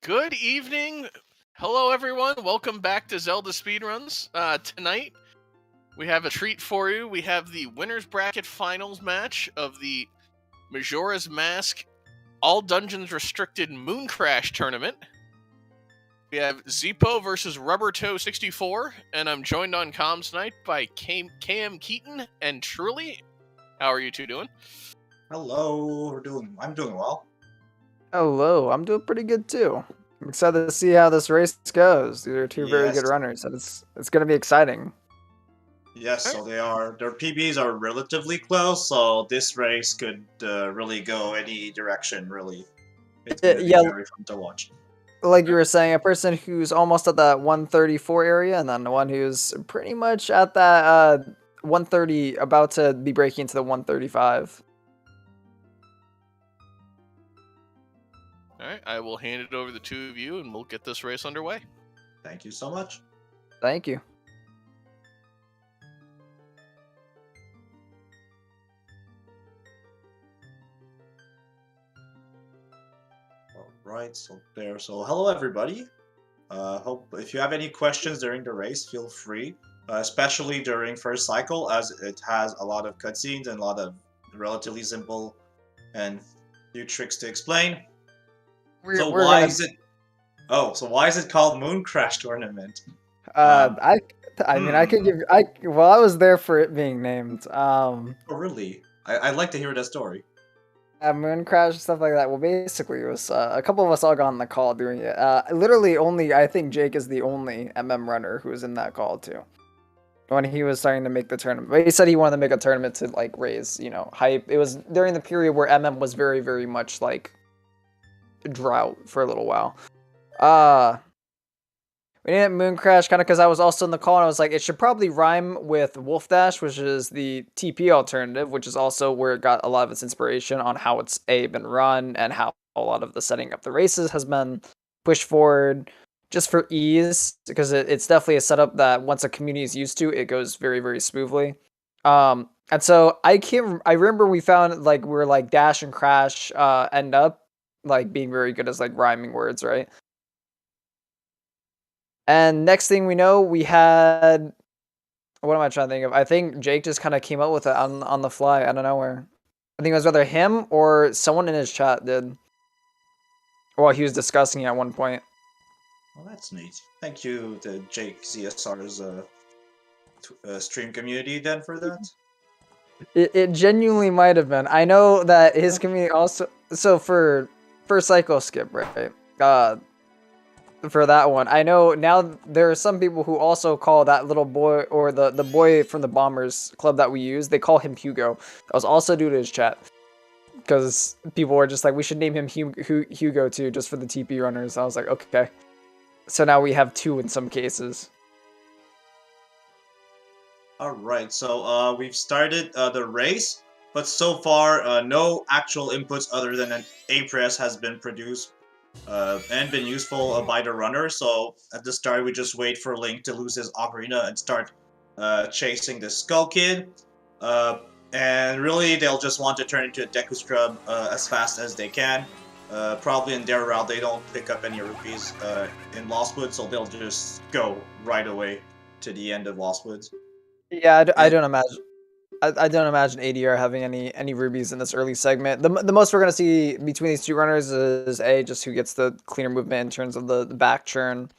Good evening. Hello, everyone. Welcome back to ZeldaSpeedRuns. Tonight, we have a treat for you. We have the Winners Bracket Finals match of the Majora's Mask All Dungeons Restricted MoonCrash Tournament. We have Zeepo versus Rubbertoe64, and I'm joined on comms tonight by KM Keaton and Truly. How are you two doing? Hello, I'm doing well. Hello, I'm doing pretty good too. I'm excited to see how this race goes. These are two very good Yes. runners, and it's going to be exciting. Yes, so their PBs are relatively close, so this race could really go any direction, really. It's going to be very fun to watch. Like you were saying, a person who's almost at that 134 area, and then the one who's pretty much at that 130, about to be breaking into the 135. Alright, I will hand it over to the two of you, and we'll get this race underway. Thank you so much. Thank you. Alright, so hello everybody. Hope if you have any questions during the race, feel free. Especially during first cycle, as it has a lot of cutscenes and a lot of relatively simple and few tricks to explain. So why is it called MoonCrash Tournament? I mean, I could give. I was there for it being named. Oh, really? I'd like to hear that story. MoonCrash and stuff like that. Well, basically, it was a couple of us all got on the call doing it. Literally, I think Jake is the only runner who was in that call too. When he was starting to make the tournament, but he said he wanted to make a tournament to like raise, hype. It was during the period where was very, very much like drought for a little while. We named it MoonCrash kind of because I was also in the call and I was like, it should probably rhyme with Wolf Dash, which is the TP alternative, which is also where it got a lot of its inspiration on how it's been run and how a lot of the setting up the races has been pushed forward just for ease, because it's definitely a setup that once a community is used to, it goes very, very smoothly. And so I remember we found like we were like Dash and Crash end up like being very good as like rhyming words, right? And next thing we know, we had, what am I trying to think of? I think Jake just kind of came up with it on the fly out of nowhere. I think it was either him or someone in his chat did. Well, he was discussing it at one point. Well, that's neat. Thank you to Jake ZSR's stream community then for that. It genuinely might have been. I know that his community also. So for first cycle skip, right? For that one, I know now there are some people who also call that little boy, or the boy from the Bombers Club that we use, they call him Hugo. That was also due to his chat, because people were just like, we should name him Hugo too, just for the TP runners. I was like, okay. So now we have two in some cases. Alright, so we've started the race, but so far no actual inputs other than an A-press has been produced and been useful by the runner. So at the start we just wait for Link to lose his ocarina and start chasing the Skull Kid. And really they'll just want to turn into a Deku Scrub as fast as they can. Probably in their route they don't pick up any rupees in Lost Woods, so they'll just go right away to the end of Lost Woods. Yeah, I don't imagine. I don't imagine ADR having any rubies in this early segment. The most we're gonna see between these two runners is just who gets the cleaner movement in terms of the back churn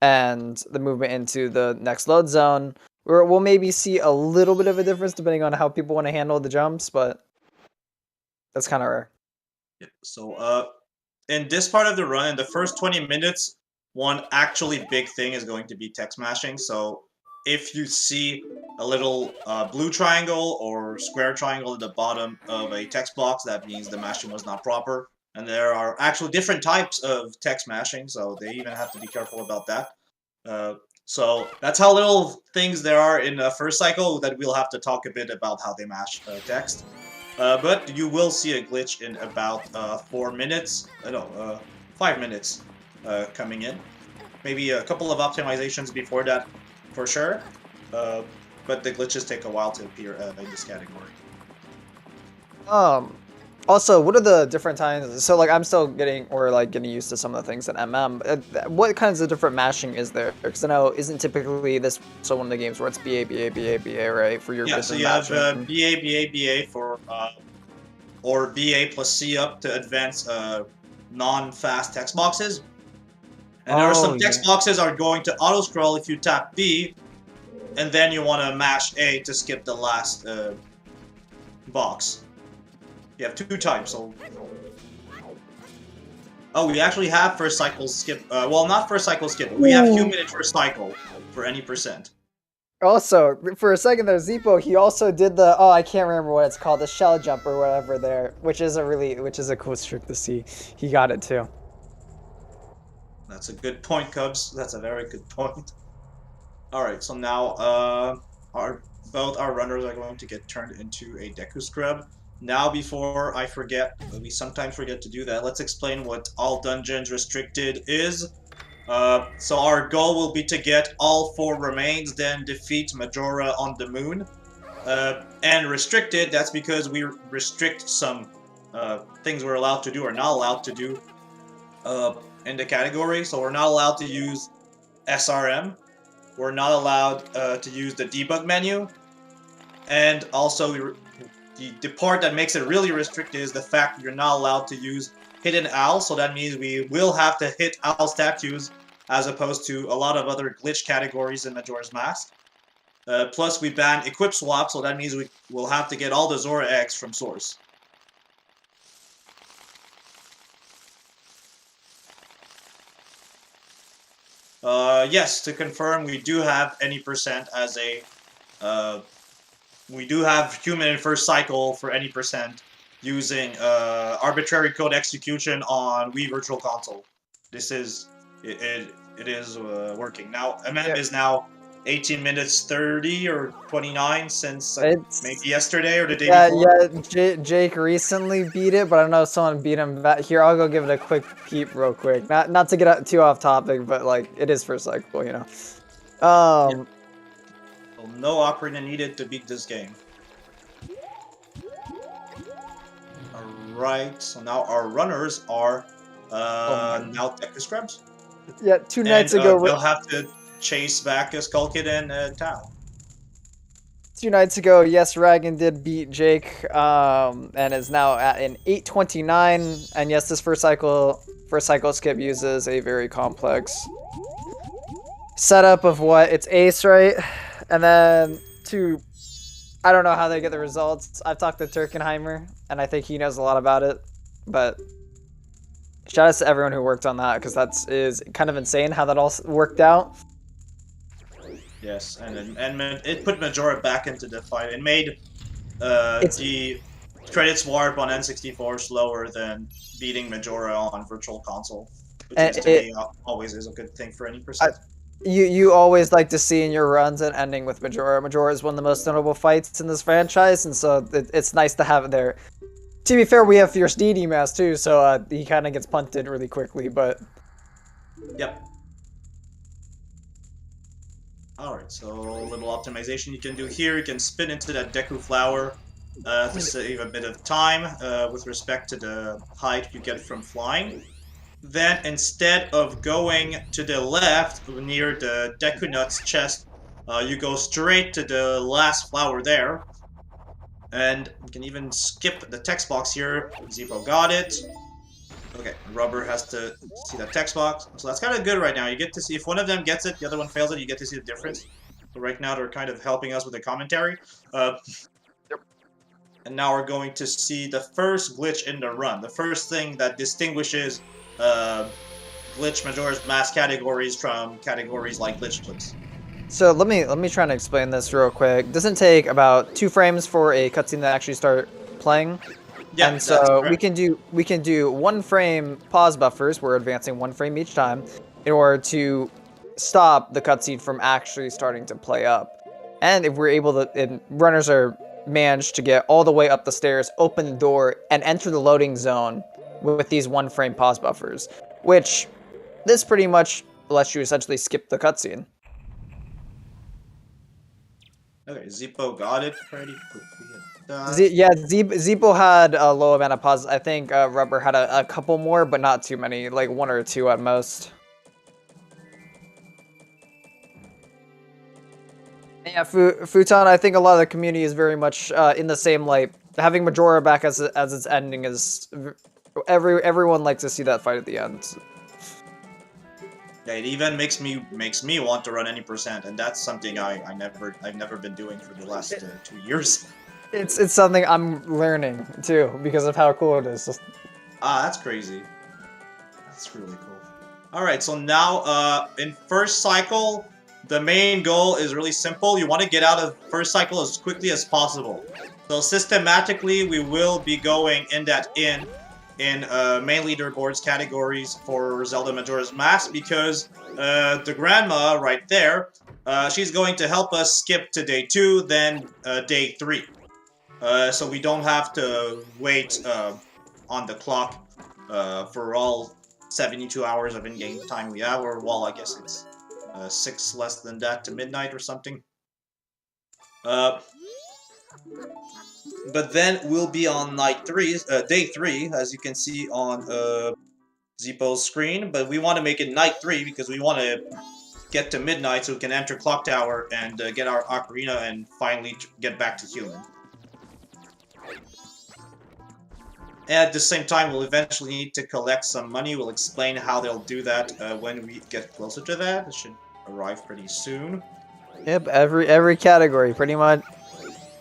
and the movement into the next load zone. We'll maybe see a little bit of a difference depending on how people want to handle the jumps, but that's kind of rare. Yeah, so in this part of the run, in the first 20 minutes, one actually big thing is going to be tech smashing. So if you see a little blue triangle or square triangle at the bottom of a text box, that means the mashing was not proper. And there are actually different types of text mashing, so they even have to be careful about that. So that's how little things there are in the first cycle that we'll have to talk a bit about how they mash text. But you will see a glitch in about 4 minutes, 5 minutes coming in. Maybe a couple of optimizations before that, for sure. But the glitches take a while to appear in this category. Also, what are the different times? So, like, I'm still getting used to some of the things in MM. What kinds of different mashing is there? Because I know isn't typically this so one of the games where it's BA BA BA BA, right, for your Yeah, so vision you have matching. BA, BA, BA for, or BA plus C up to advance non-fast text boxes. And there are some Oh, text yeah. boxes are going to auto-scroll if you tap B, and then you want to mash A to skip the last box. You have 2 types, so... Oh, we actually have first cycle skip. Well, not first cycle skip, but we have human in first cycle for any percent. Also, for a second there, Zeepo, he also did the I can't remember what it's called, the shell jump or whatever there, which is a cool trick to see. He got it too. That's a good point, Cubs. That's a very good point. Alright, so now both our runners are going to get turned into a Deku Scrub. Now, before I forget, we sometimes forget to do that, let's explain what all dungeons restricted is. So our goal will be to get all 4 remains, then defeat Majora on the moon. And restricted, that's because we restrict some things we're allowed to do or not allowed to do in the category. So we're not allowed to use SRM. We're not allowed to use the debug menu. And also, the part that makes it really restricted is the fact that you're not allowed to use hidden owl. So that means we will have to hit owl statues as opposed to a lot of other glitch categories in Majora's Mask. Plus, we ban equip swap, so that means we will have to get all the Zora eggs from source. Yes, to confirm, we do have any percent as a... we do have human in first cycle for any percent using arbitrary code execution on Wii Virtual Console. This is... It is working. Now, MM is now 18 minutes 30 or 29 since maybe yesterday or the day before. Yeah, Jake recently beat it, but I don't know if someone beat him back. Here, I'll go give it a quick peep real quick. Not to get too off topic, but like it is first cycle, you know. Well, no ocarina needed to beat this game. Alright, so now our runners are now Deku Scrubs. Yeah, 2 nights ago they'll have to chase back Skull Kid and Tao. 2 nights ago, yes, Ragan did beat Jake, and is now at an 829. And yes, this first cycle skip uses a very complex setup of what it's ace, right? And then I don't know how they get the results. I've talked to Turkenheimer, and I think he knows a lot about it. But shout out to everyone who worked on that, because that is kind of insane how that all worked out. Yes, and it put Majora back into the fight. It made the credits warp on N64 slower than beating Majora on Virtual Console, which to me always is a good thing for any percent. You always like to see in your runs an ending with Majora. Majora is one of the most notable fights in this franchise, and so it's nice to have it there. To be fair, we have Fierce DD Mass too, so he kind of gets punted really quickly, but... Yep. Alright, so a little optimization you can do here. You can spin into that Deku Flower to save a bit of time with respect to the height you get from flying. Then, instead of going to the left near the Deku Nut's chest, you go straight to the last flower there. And you can even skip the text box here. Zeepo got it. Okay, Rubber has to see that text box. So that's kind of good right now. You get to see, if one of them gets it, the other one fails it, you get to see the difference. So right now they're kind of helping us with the commentary. Yep. And now we're going to see the first glitch in the run. The first thing that distinguishes Glitch Majora's Mask categories from categories like Glitch Glitch. So let me try and explain this real quick. Doesn't take about 2 frames for a cutscene to actually start playing. Yeah, and so we can do 1 frame pause buffers. We're advancing 1 frame each time in order to stop the cutscene from actually starting to play up. And if we're able to, and runners are managed to get all the way up the stairs, open the door, and enter the loading zone with these 1 frame pause buffers, which this pretty much lets you essentially skip the cutscene. Okay, Zeepo got it pretty quickly. Zeepo had a low amount of pauses. I think Rubber had a couple more, but not too many, like 1 or 2 at most. Yeah, Futon, I think a lot of the community is very much in the same light. Having Majora back as its ending is everyone likes to see that fight at the end. Yeah, it even makes me want to run any percent, and that's something I've never been doing for the last 2 years. It's something I'm learning too because of how cool it is. Ah, that's crazy. That's really cool. All right, so now in first cycle, the main goal is really simple. You want to get out of first cycle as quickly as possible. So systematically, we will be going in in main leaderboards categories for Zelda Majora's Mask because the grandma right there, she's going to help us skip to day 2, then day 3. So we don't have to wait on the clock for all 72 hours of in-game time we have, or well, I guess it's 6 less than that to midnight or something. But then we'll be on day 3, as you can see on Zeepo's screen. But we want to make it night 3 because we want to get to midnight so we can enter Clock Tower and get our ocarina and finally get back to human. And at the same time, we'll eventually need to collect some money. We'll explain how they'll do that when we get closer to that. It should arrive pretty soon. Yep, every category, pretty much.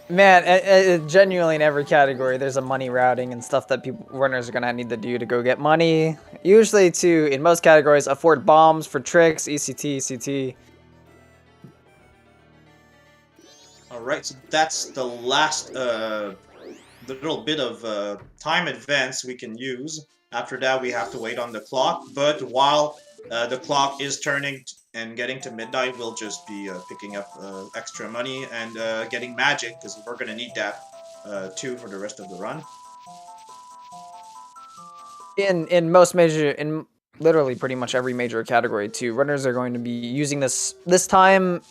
Man, genuinely in every category, there's a money routing and stuff that runners are gonna need to do to go get money. Usually, to in most categories, afford bombs for tricks, ECT, ECT. All right, so that's the last little bit of time advance we can use. After that, we have to wait on the clock. But while the clock is turning and getting to midnight, we'll just be picking up extra money and getting magic, because we're going to need that too for the rest of the run. In literally pretty much every major category too, runners are going to be using this time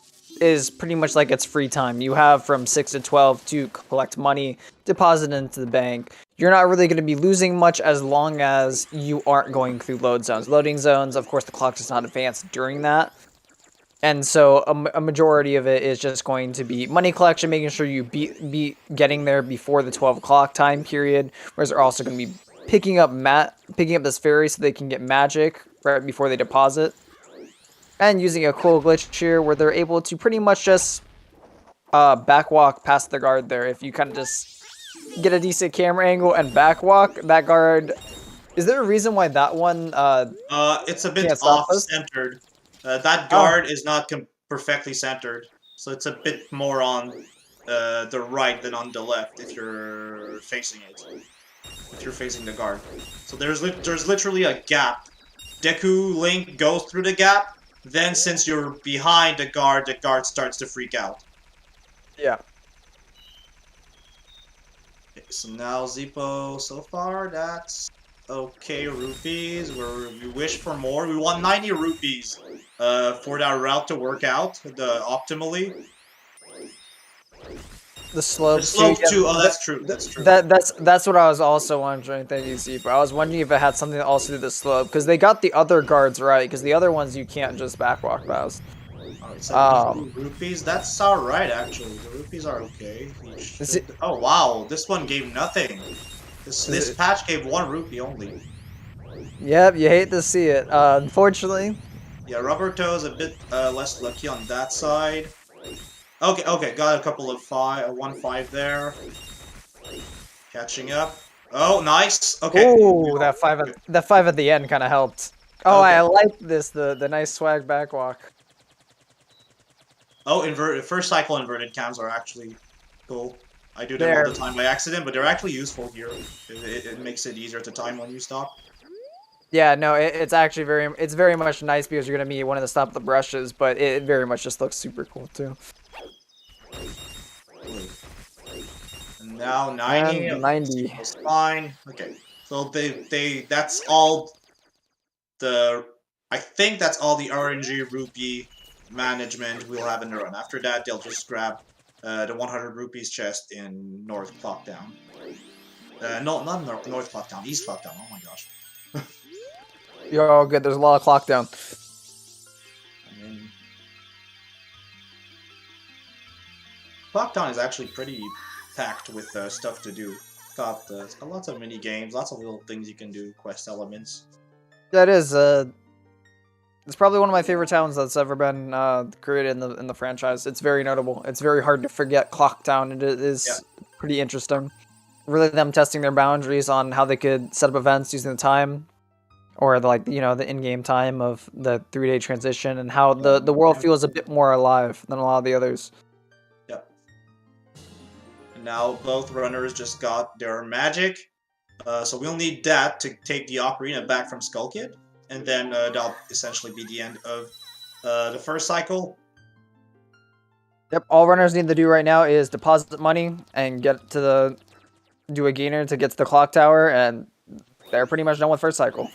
is pretty much like it's free time. You have from 6 to 12 to collect money, deposit into the bank. You're not really going to be losing much as long as you aren't going through load zones. Loading zones, of course, the clock does not advance during that. And so a majority of it is just going to be money collection, making sure you be getting there before the 12 o'clock time period. Whereas they're also going to be picking up this fairy so they can get magic right before they deposit. And using a cool glitch here where they're able to pretty much just backwalk past the guard there. If you kind of just get a decent camera angle and backwalk, that guard... Is there a reason why that one... it's a bit off-centered. That guard is not perfectly centered, so it's a bit more on the right than on the left if you're facing it. If you're facing the guard. So there's literally a gap. Deku Link goes through the gap. Then, since you're behind the guard starts to freak out. Yeah. Okay, so now Zeepo, so far, that's okay rupees. We wish for more. We want 90 rupees for that route to work out optimally. The slope too. Oh, that's true. That's true. That's what I was also wondering. Thank you, Zeepo. I was wondering if it had something to also do the slope, because they got the other guards right, because the other ones you can't just backwalk past. Alright, so rupees. That's alright, actually. The rupees are okay. Oh wow, this one gave nothing. This patch gave 1 rupee only. Yep, you hate to see it. Unfortunately. Yeah, Rubbertoe is a bit less lucky on that side. Okay, got a couple of 1-5 there. Catching up. Oh, nice. Okay. Ooh, that 5 at the end kind of helped. Oh, okay. I like this. The nice swag backwalk. Oh, first cycle inverted cams are actually cool. I do them all the time by accident, but they're actually useful here. It makes it easier to time when you stop. Yeah, no, it's actually very much nice because you're gonna be one of the stop the brushes, but it very much just looks super cool too. And now 90. And 90. It's fine. Okay. So that's all I think that's all the RNG rupee management we'll have in the run. After that, they'll just grab the 100 rupees chest in North Clocktown. No, not North Clocktown, East Clocktown. Oh my gosh. You're all good. There's a lot of clock down. I mean, Clocktown is actually pretty packed with stuff to do. It's got lots of mini games, lots of little things you can do, quest elements. Yeah, it is. It's probably one of my favorite towns that's ever been created in the franchise. It's very notable. It's very hard to forget Clocktown. It is pretty interesting. Really, them testing their boundaries on how they could set up events using the time, or the in-game time of the 3-day transition, and how the world feels a bit more alive than a lot of the others. Yep. And now both runners just got their magic, so we'll need that to take the ocarina back from Skull Kid, and then that'll essentially be the end of the first cycle. Yep. All runners need to do right now is deposit money and do a gainer to get to the clock tower, and they're pretty much done with first cycle.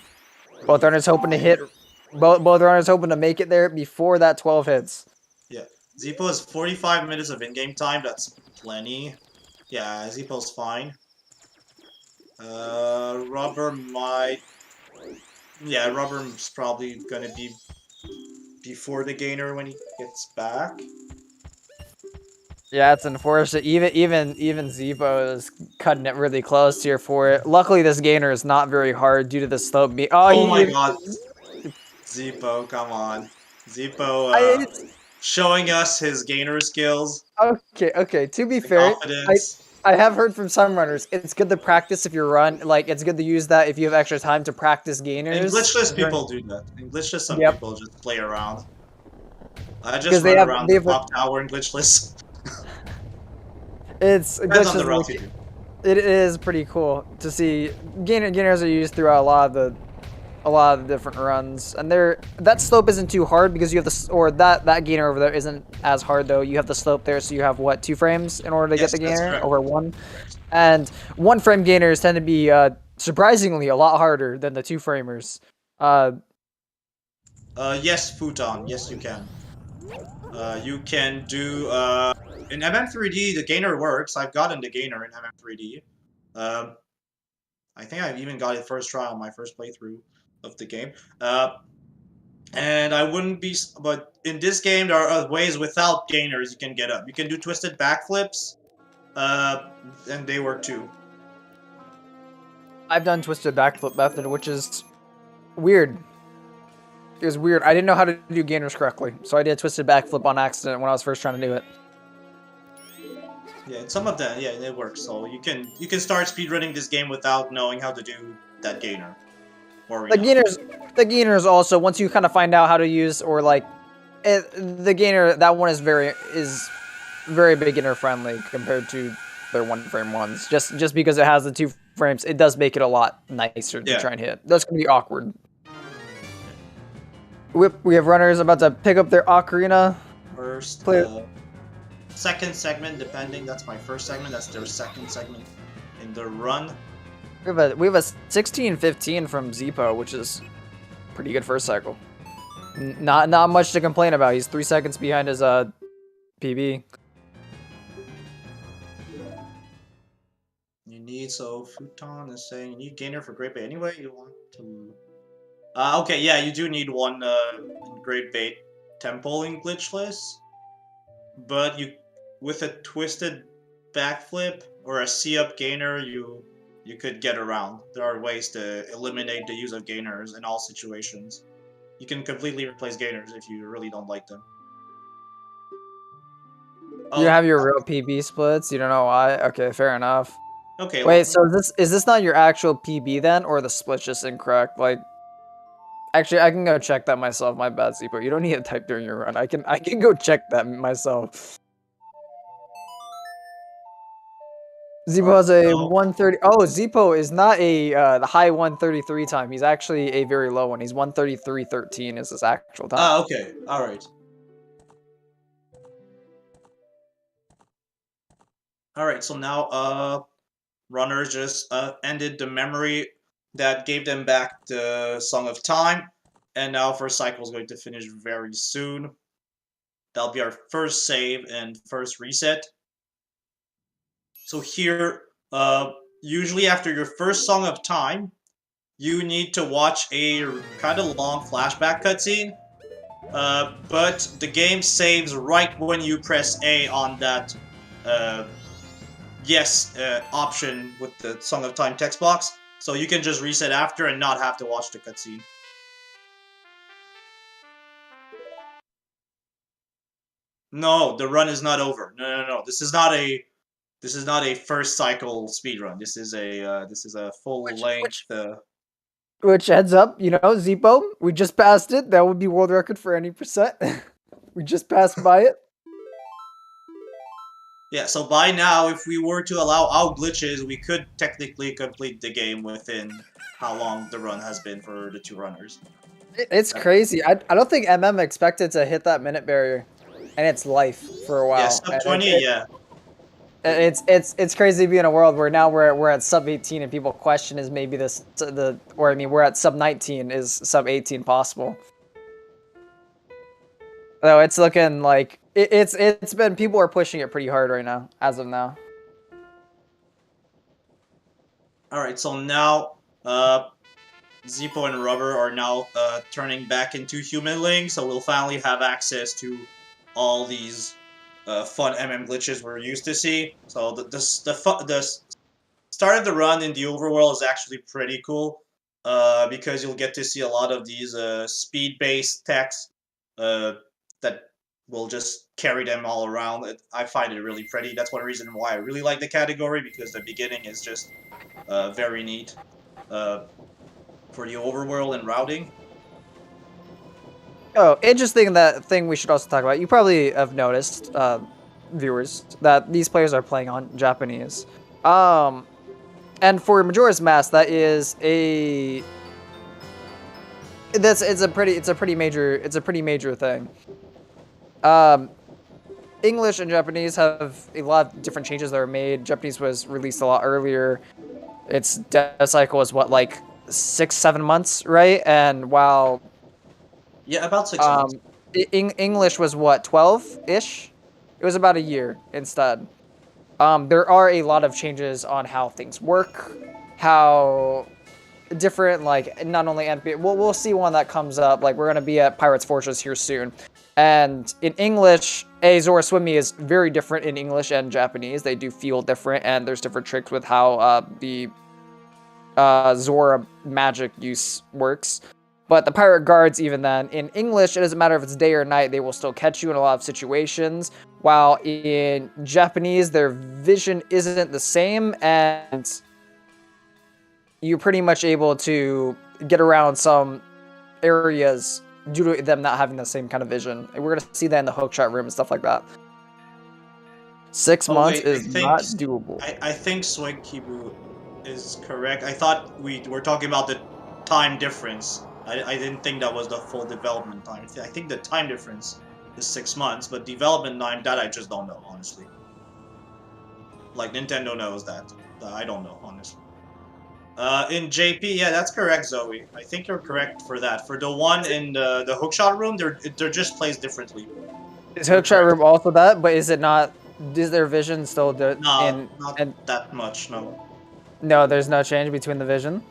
Both runners hoping to make it there before that 12 hits. Yeah, Zeepo has 45 minutes of in-game time. That's plenty. Yeah, Zeepo's fine. Rubber might. Yeah, Rubber's probably gonna be before the gainer when he gets back. Yeah, it's unfortunate. Even Zeepo is cutting it really close here for it. Luckily, this gainer is not very hard due to the slope. Oh my god, Zeepo, come on, Zeepo, showing us his gainer skills. Okay. To be fair, I have heard from some runners it's good to practice if you run. Like, it's good to use that if you have extra time to practice gainers. And glitchless people do that. In glitchless, some people just play around. I just run around the clock tower in glitchless. It is pretty cool to see gainers are used throughout a lot of the different runs, and that slope isn't too hard because you have that gainer over there isn't as hard though. You have the slope there, so you have 2 frames in order to get the gainer over 1, and 1 frame gainers tend to be surprisingly a lot harder than the 2 framers. Yes, Futon. Yes, you can. You can do in MM3D, the gainer works. I've gotten the gainer in MM3D. I think I've even got it first try on my first playthrough of the game. And I wouldn't be... But in this game, there are ways without gainers you can get up. You can do twisted backflips, and they work too. I've done twisted backflip method, which is weird. It was weird. I didn't know how to do gainers correctly, so I did a twisted backflip on accident when I was first trying to do it. Yeah, some of them, yeah, it works. So you can start speedrunning this game without knowing how to do that gainer. The gainers also, once you kind of find out how to use the gainer, that one is very beginner friendly compared to their 1 frame ones. Just because it has the 2 frames, it does make it a lot nicer to try and hit. That's gonna be awkward. We have runners about to pick up their ocarina. First, second segment, depending. That's my first segment. That's their second segment in the run. We have a 16-15 from Zeepo, which is pretty good first cycle. Not much to complain about. He's 3 seconds behind his PB. Futon is saying you need gainer for great bait anyway. You want to. Okay, yeah, you do need 1 great bait temple in glitchless, but with a twisted backflip or a C-up gainer, you could get around. There are ways to eliminate the use of gainers in all situations. You can completely replace gainers if you really don't like them. You have your real PB splits? You don't know why? Okay, fair enough. Okay. Wait, so is this not your actual PB then, or the split's just incorrect? Like, actually, I can go check that myself. My bad, Zeepo. You don't need to type during your run. I can go check that myself. Zeepo has a 130. Oh, Zeepo is not the high 133 time. He's actually a very low one. He's 133.13 is his actual time. Ah, okay. All right. All right. So now, runners just ended the memory that gave them back the Song of Time, and now first cycle is going to finish very soon. That'll be our first save and first reset. So here, usually after your first Song of Time, you need to watch a kind of long flashback cutscene. But the game saves right when you press A on that yes option with the Song of Time text box. So you can just reset after and not have to watch the cutscene. No, the run is not over. No. This is not a first cycle speedrun. This is a full length. Which heads up, Zeepo, we just passed it. That would be world record for any percent. We just passed by it. Yeah, so by now, if we were to allow out glitches, we could technically complete the game within how long the run has been for the two runners. It's crazy. I don't think expected to hit that minute barrier in its life for a while. Yeah, sub 20, yeah. It's crazy to be in a world where now we're at sub 18 and people question is maybe we're at sub 19, is sub 18 possible? Though it's looking like it's been, people are pushing it pretty hard right now as of now. All right, so now Zeepo and Rubber are now turning back into humanling, so we'll finally have access to all these fun glitches we're used to see. So the start of the run in the overworld is actually pretty cool because you'll get to see a lot of these speed-based techs that will just carry them all around. I find it really pretty. That's one reason why I really like the category, because the beginning is just very neat for the overworld and routing. Oh, interesting, that thing we should also talk about. You probably have noticed, viewers, that these players are playing on Japanese. And for Majora's Mask, that is it's a pretty major thing. English and Japanese have a lot of different changes that are made. Japanese was released a lot earlier. Its dev cycle was what, like 6-7 months, right? And while about 6 months. English was what, 12-ish? It was about a year instead. There are a lot of changes on how things work, how different, like, not only NP. We'll see one that comes up. Like, we're gonna be at Pirate's Fortress here soon, and in English, Zora Swimmy is very different in English and Japanese. They do feel different, and there's different tricks with how the Zora magic use works. But the pirate guards, even then, in English, it doesn't matter if it's day or night, they will still catch you in a lot of situations. While in Japanese, their vision isn't the same, and you're pretty much able to get around some areas due to them not having the same kind of vision. And we're going to see that in the hookshot room and stuff like that. 6 months is not doable. I think Swing Kibu is correct. I thought we were talking about the time difference. I didn't think that was the full development time. I think the time difference is 6 months, but development time, that I just don't know, honestly. Like, Nintendo knows that. I don't know, honestly. In JP, yeah, that's correct, Zoe. I think you're correct for that. For the one in the hookshot room, they're just placed differently. Is hookshot room also that? But is it not? Is their vision still not that much? No. No, there's no change between the vision.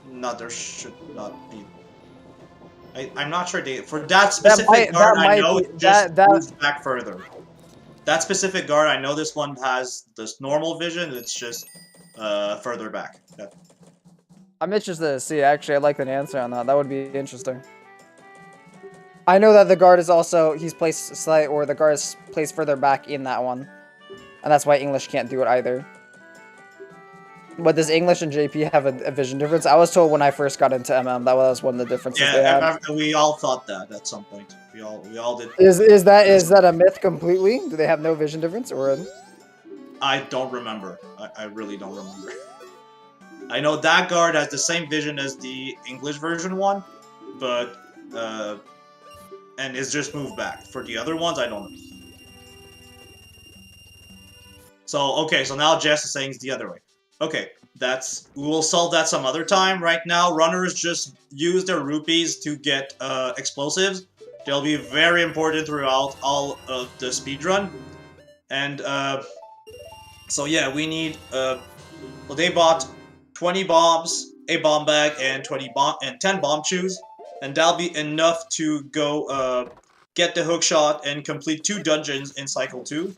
No, there should not be. I'm not sure for that specific guard. I know it just moves back further. That specific guard, I know this one has this normal vision. It's just further back. Yeah. I'm interested to see. Actually, I'd like an answer on that. That would be interesting. I know that the guard is also, he's placed the guard is placed further back in that one, and that's why English can't do it either. But does English and JP have a vision difference? I was told when I first got into MM that was one of the differences they had. We all thought that at some point. We all did. Is that a myth completely? Do they have no vision difference, or? I don't remember. I really don't remember. I know that guard has the same vision as the English version one, but and it's just moved back. For the other ones, I don't know. So okay, so now Jess is saying it's the other way. Okay, we will solve that some other time. Right now, runners just use their rupees to get explosives. They'll be very important throughout all of the speedrun. And So yeah, we need well, they bought 20 bombs, a bomb bag, and 10 bomb chews, and that'll be enough to go get the hook shot and complete 2 dungeons in cycle 2.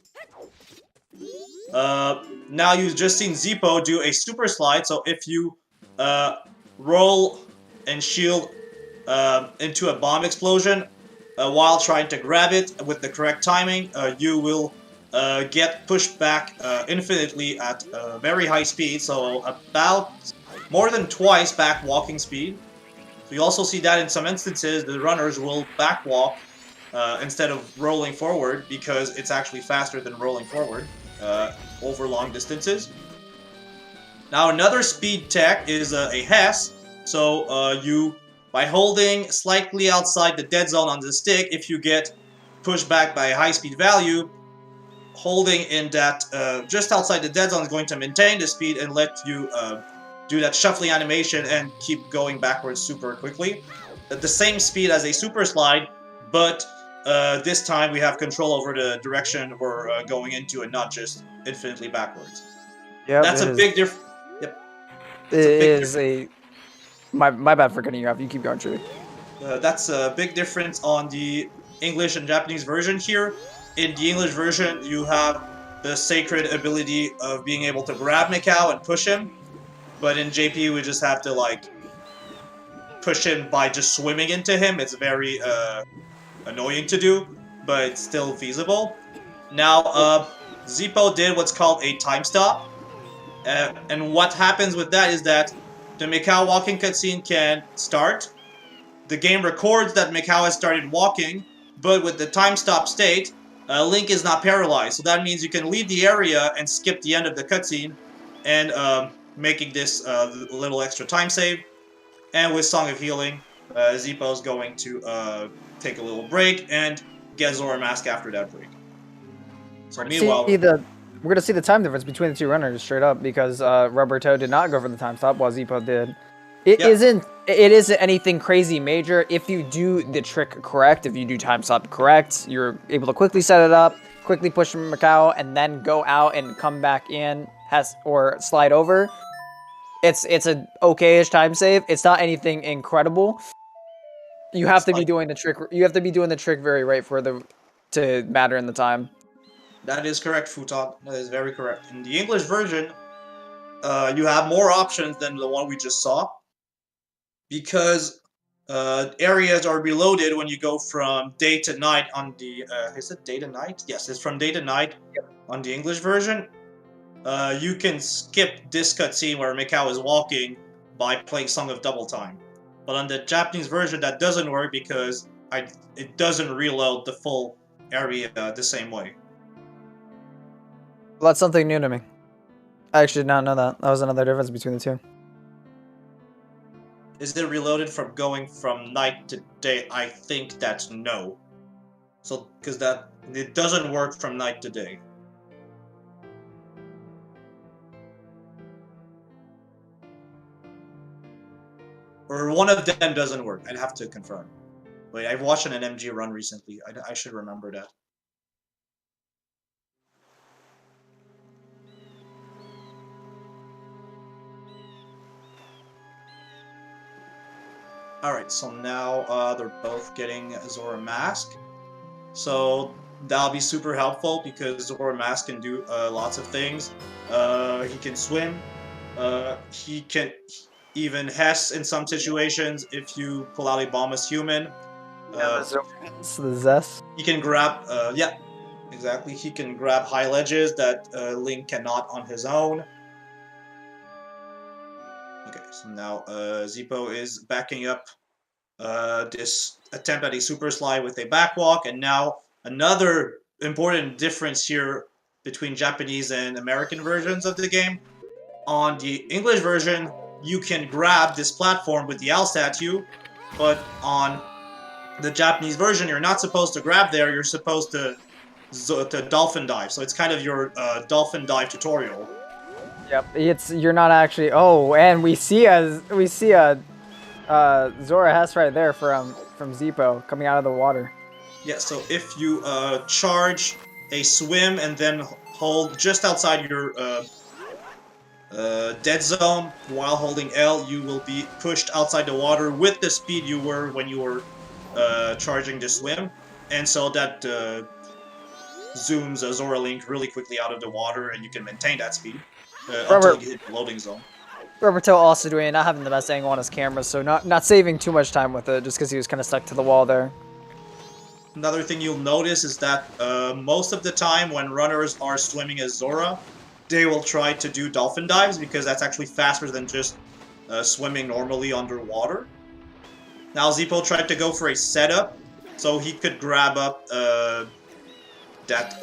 Now you've just seen Zeepo do a super slide, so if you roll and shield into a bomb explosion while trying to grab it with the correct timing, you will get pushed back infinitely at very high speed, so about more than twice back walking speed. So you also see that in some instances the runners will back walk instead of rolling forward, because it's actually faster than rolling forward over long distances. Now another speed tech is a Hess, so you, by holding slightly outside the dead zone on the stick, if you get pushed back by a high speed value, holding in that just outside the dead zone is going to maintain the speed and let you do that shuffling animation and keep going backwards super quickly. At the same speed as a super slide, but this time we have control over the direction we're going into and not just infinitely backwards. Yeah, that's a big difference. Yep. It is a... My bad for cutting you off. You keep going, Trudy. That's a big difference on the English and Japanese version here. In the English version, you have the sacred ability of being able to grab Mikau and push him. But in JP, we just have to, like, push him by just swimming into him. It's very annoying to do, but it's still feasible. Now, Zeepo did what's called a time stop. And what happens with that is that the Mikau walking cutscene can start. The game records that Mikau has started walking, but with the time stop state, Link is not paralyzed. So that means you can leave the area and skip the end of the cutscene, and making this little extra time save. And with Song of Healing, Zeepo is going to take a little break and get Zora Mask after that break. So meanwhile, we're gonna see the time difference between the two runners straight up, because Rubbertoe did not go for the time stop while Zeepo did. It isn't anything crazy major. If you do the trick correct, if you do time stop correct, you're able to quickly set it up, quickly push from Mikau, and then go out and come back in, or slide over. It's a okay-ish time save. It's not anything incredible. You have to be doing the trick. You have to be doing the trick very right for to matter in the time. That is correct, Futon. That is very correct. In the English version, you have more options than the one we just saw, because areas are reloaded when you go from day to night on the... is it day to night? Yes, it's from day to night on the English version. You can skip this cutscene where Mikau is walking by playing Song of Double Time. But on the Japanese version, that doesn't work because it doesn't reload the full area the same way. Well, that's something new to me. I actually did not know that. That was another difference between the two. Is it reloaded from going from night to day? I think that's no. So, because it doesn't work from night to day. Or one of them doesn't work. I'd have to confirm. Wait, I've watched an MG run recently. I should remember that. Alright, so now they're both getting Zora Mask. So that'll be super helpful because Zora Mask can do lots of things. He can swim. He can even Hess in some situations if you pull out a bomb as human. The Zest. He can grab, yeah, exactly. He can grab high ledges that Link cannot on his own. Okay, so now Zeepo is backing up this attempt at a super slide with a backwalk, and now another important difference here between Japanese and American versions of the game. On the English version, you can grab this platform with the owl statue, but on the Japanese version, you're not supposed to grab there, you're supposed to dolphin dive. So it's kind of your dolphin dive tutorial. Yep, you're not actually. Oh, and we see a Zora Hess right there from Zeepo coming out of the water. Yeah, so if you charge a swim and then hold just outside your dead zone. While holding L, you will be pushed outside the water with the speed you were when you were charging the swim, and so that zooms a Zora Link really quickly out of the water, and you can maintain that speed until you hit the loading zone. Rubbertoe also doing not having the best angle on his camera, so not saving too much time with it, just because he was kind of stuck to the wall there. Another thing you'll notice is that most of the time when runners are swimming as Zora, they will try to do dolphin dives because that's actually faster than just swimming normally underwater. Now Zeepo tried to go for a setup, so he could grab up that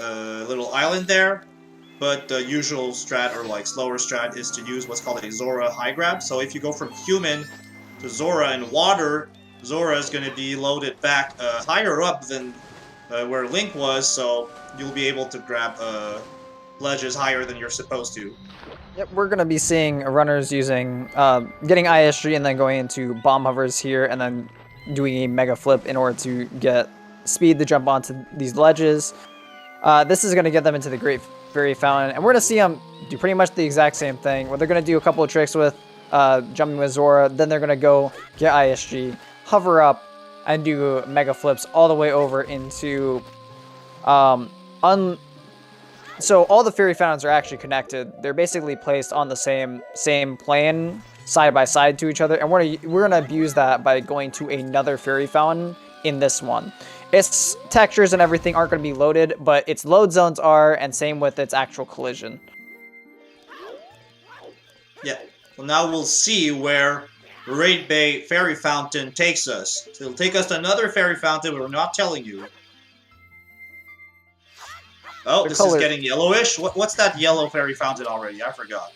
little island there, but the usual strat, or like slower strat, is to use what's called a Zora high grab. So if you go from human to Zora in water, Zora is going to be loaded back higher up than where Link was, so you'll be able to grab ledges higher than you're supposed to. Yep, we're going to be seeing runners using, getting ISG and then going into bomb hovers here and then doing a mega flip in order to get speed to jump onto these ledges. This is going to get them into the Great Fairy Fountain, and we're going to see them do pretty much the exact same thing, where they're going to do a couple of tricks with jumping with Zora, then they're going to go get ISG, hover up, and do mega flips all the way over into... So all the Fairy Fountains are actually connected. They're basically placed on the same plane, side by side to each other, and we're gonna abuse that by going to another Fairy Fountain in this one. Its textures and everything aren't going to be loaded, but its load zones are, and same with its actual collision. Yeah. Well, now we'll see where Raid Bay Fairy Fountain takes us. So it'll take us to another Fairy Fountain, but we're not telling you. Oh, this is getting yellowish. What's that yellow Fairy Fountain already? I forgot.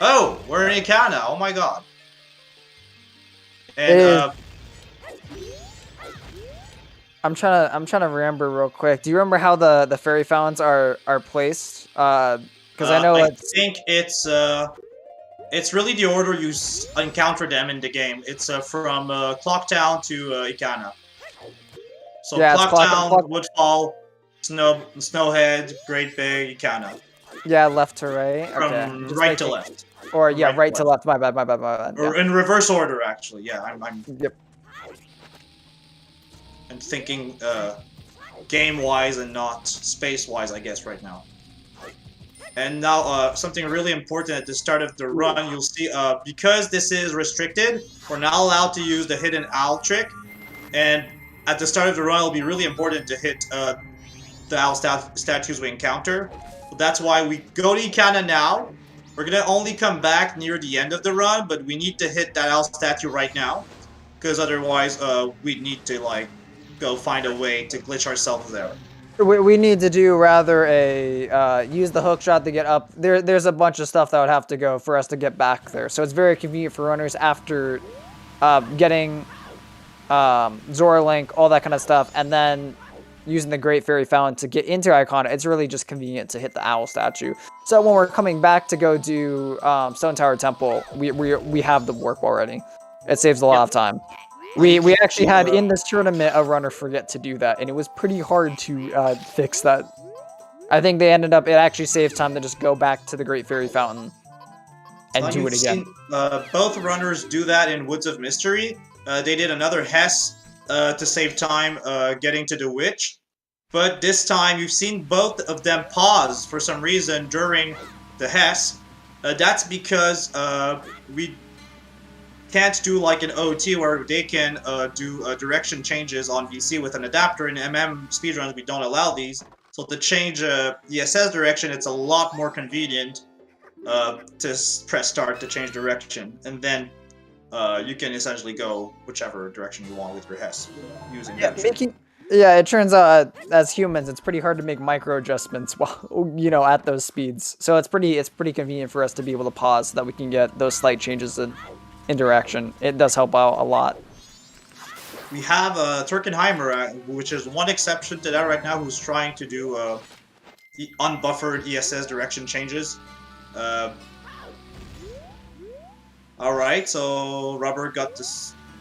Oh, we're in Ikana. Oh my god. And I'm trying to remember real quick. Do you remember how the Fairy Fountains are placed? Because I know I think it's really the order you encounter them in the game. It's from Clocktown to Ikana. So yeah, Clocktown, Woodfall, Snowhead, Great Bay, Ikana. Yeah, left to right. From right to left. Or yeah, right to left. My bad. Or in reverse order, actually. Yeah, I'm Yep. I'm thinking game-wise and not space-wise, I guess, right now. And now, something really important at the start of the run, you'll see, because this is restricted, we're not allowed to use the hidden owl trick. And at the start of the run, it'll be really important to hit the owl statues we encounter. So that's why we go to Ikana now. We're gonna only come back near the end of the run, but we need to hit that owl statue right now. Because otherwise, we need to, like, go find a way to glitch ourselves there. We need to do rather a use the hook shot to get up. There's a bunch of stuff that would have to go for us to get back there. So it's very convenient for runners after getting Zora Link, all that kind of stuff, and then using the Great Fairy Fountain to get into Icona. It's really just convenient to hit the owl statue. So when we're coming back to go do Stone Tower Temple, we have the warp already. It saves a lot of time. We actually had in this tournament a runner forget to do that, and it was pretty hard to fix that. I think they ended up, it actually saved time to just go back to the Great Fairy Fountain and do it again. Both runners do that in Woods of Mystery. They did another Hess to save time getting to the Witch. But this time you've seen both of them pause for some reason during the Hess. That's because we can't do like an OT where they can do direction changes on VC with an adapter. In speedruns, we don't allow these. So to change the SS direction, it's a lot more convenient to press start to change direction. And then you can essentially go whichever direction you want with your Hess using that. Yeah, it turns out as humans, it's pretty hard to make micro adjustments while at those speeds. So it's pretty convenient for us to be able to pause so that we can get those slight changes in direction. It does help out a lot. We have Turkenheimer, which is one exception to that right now, who's trying to do the unbuffered ESS direction changes. Alright, so Rubber got the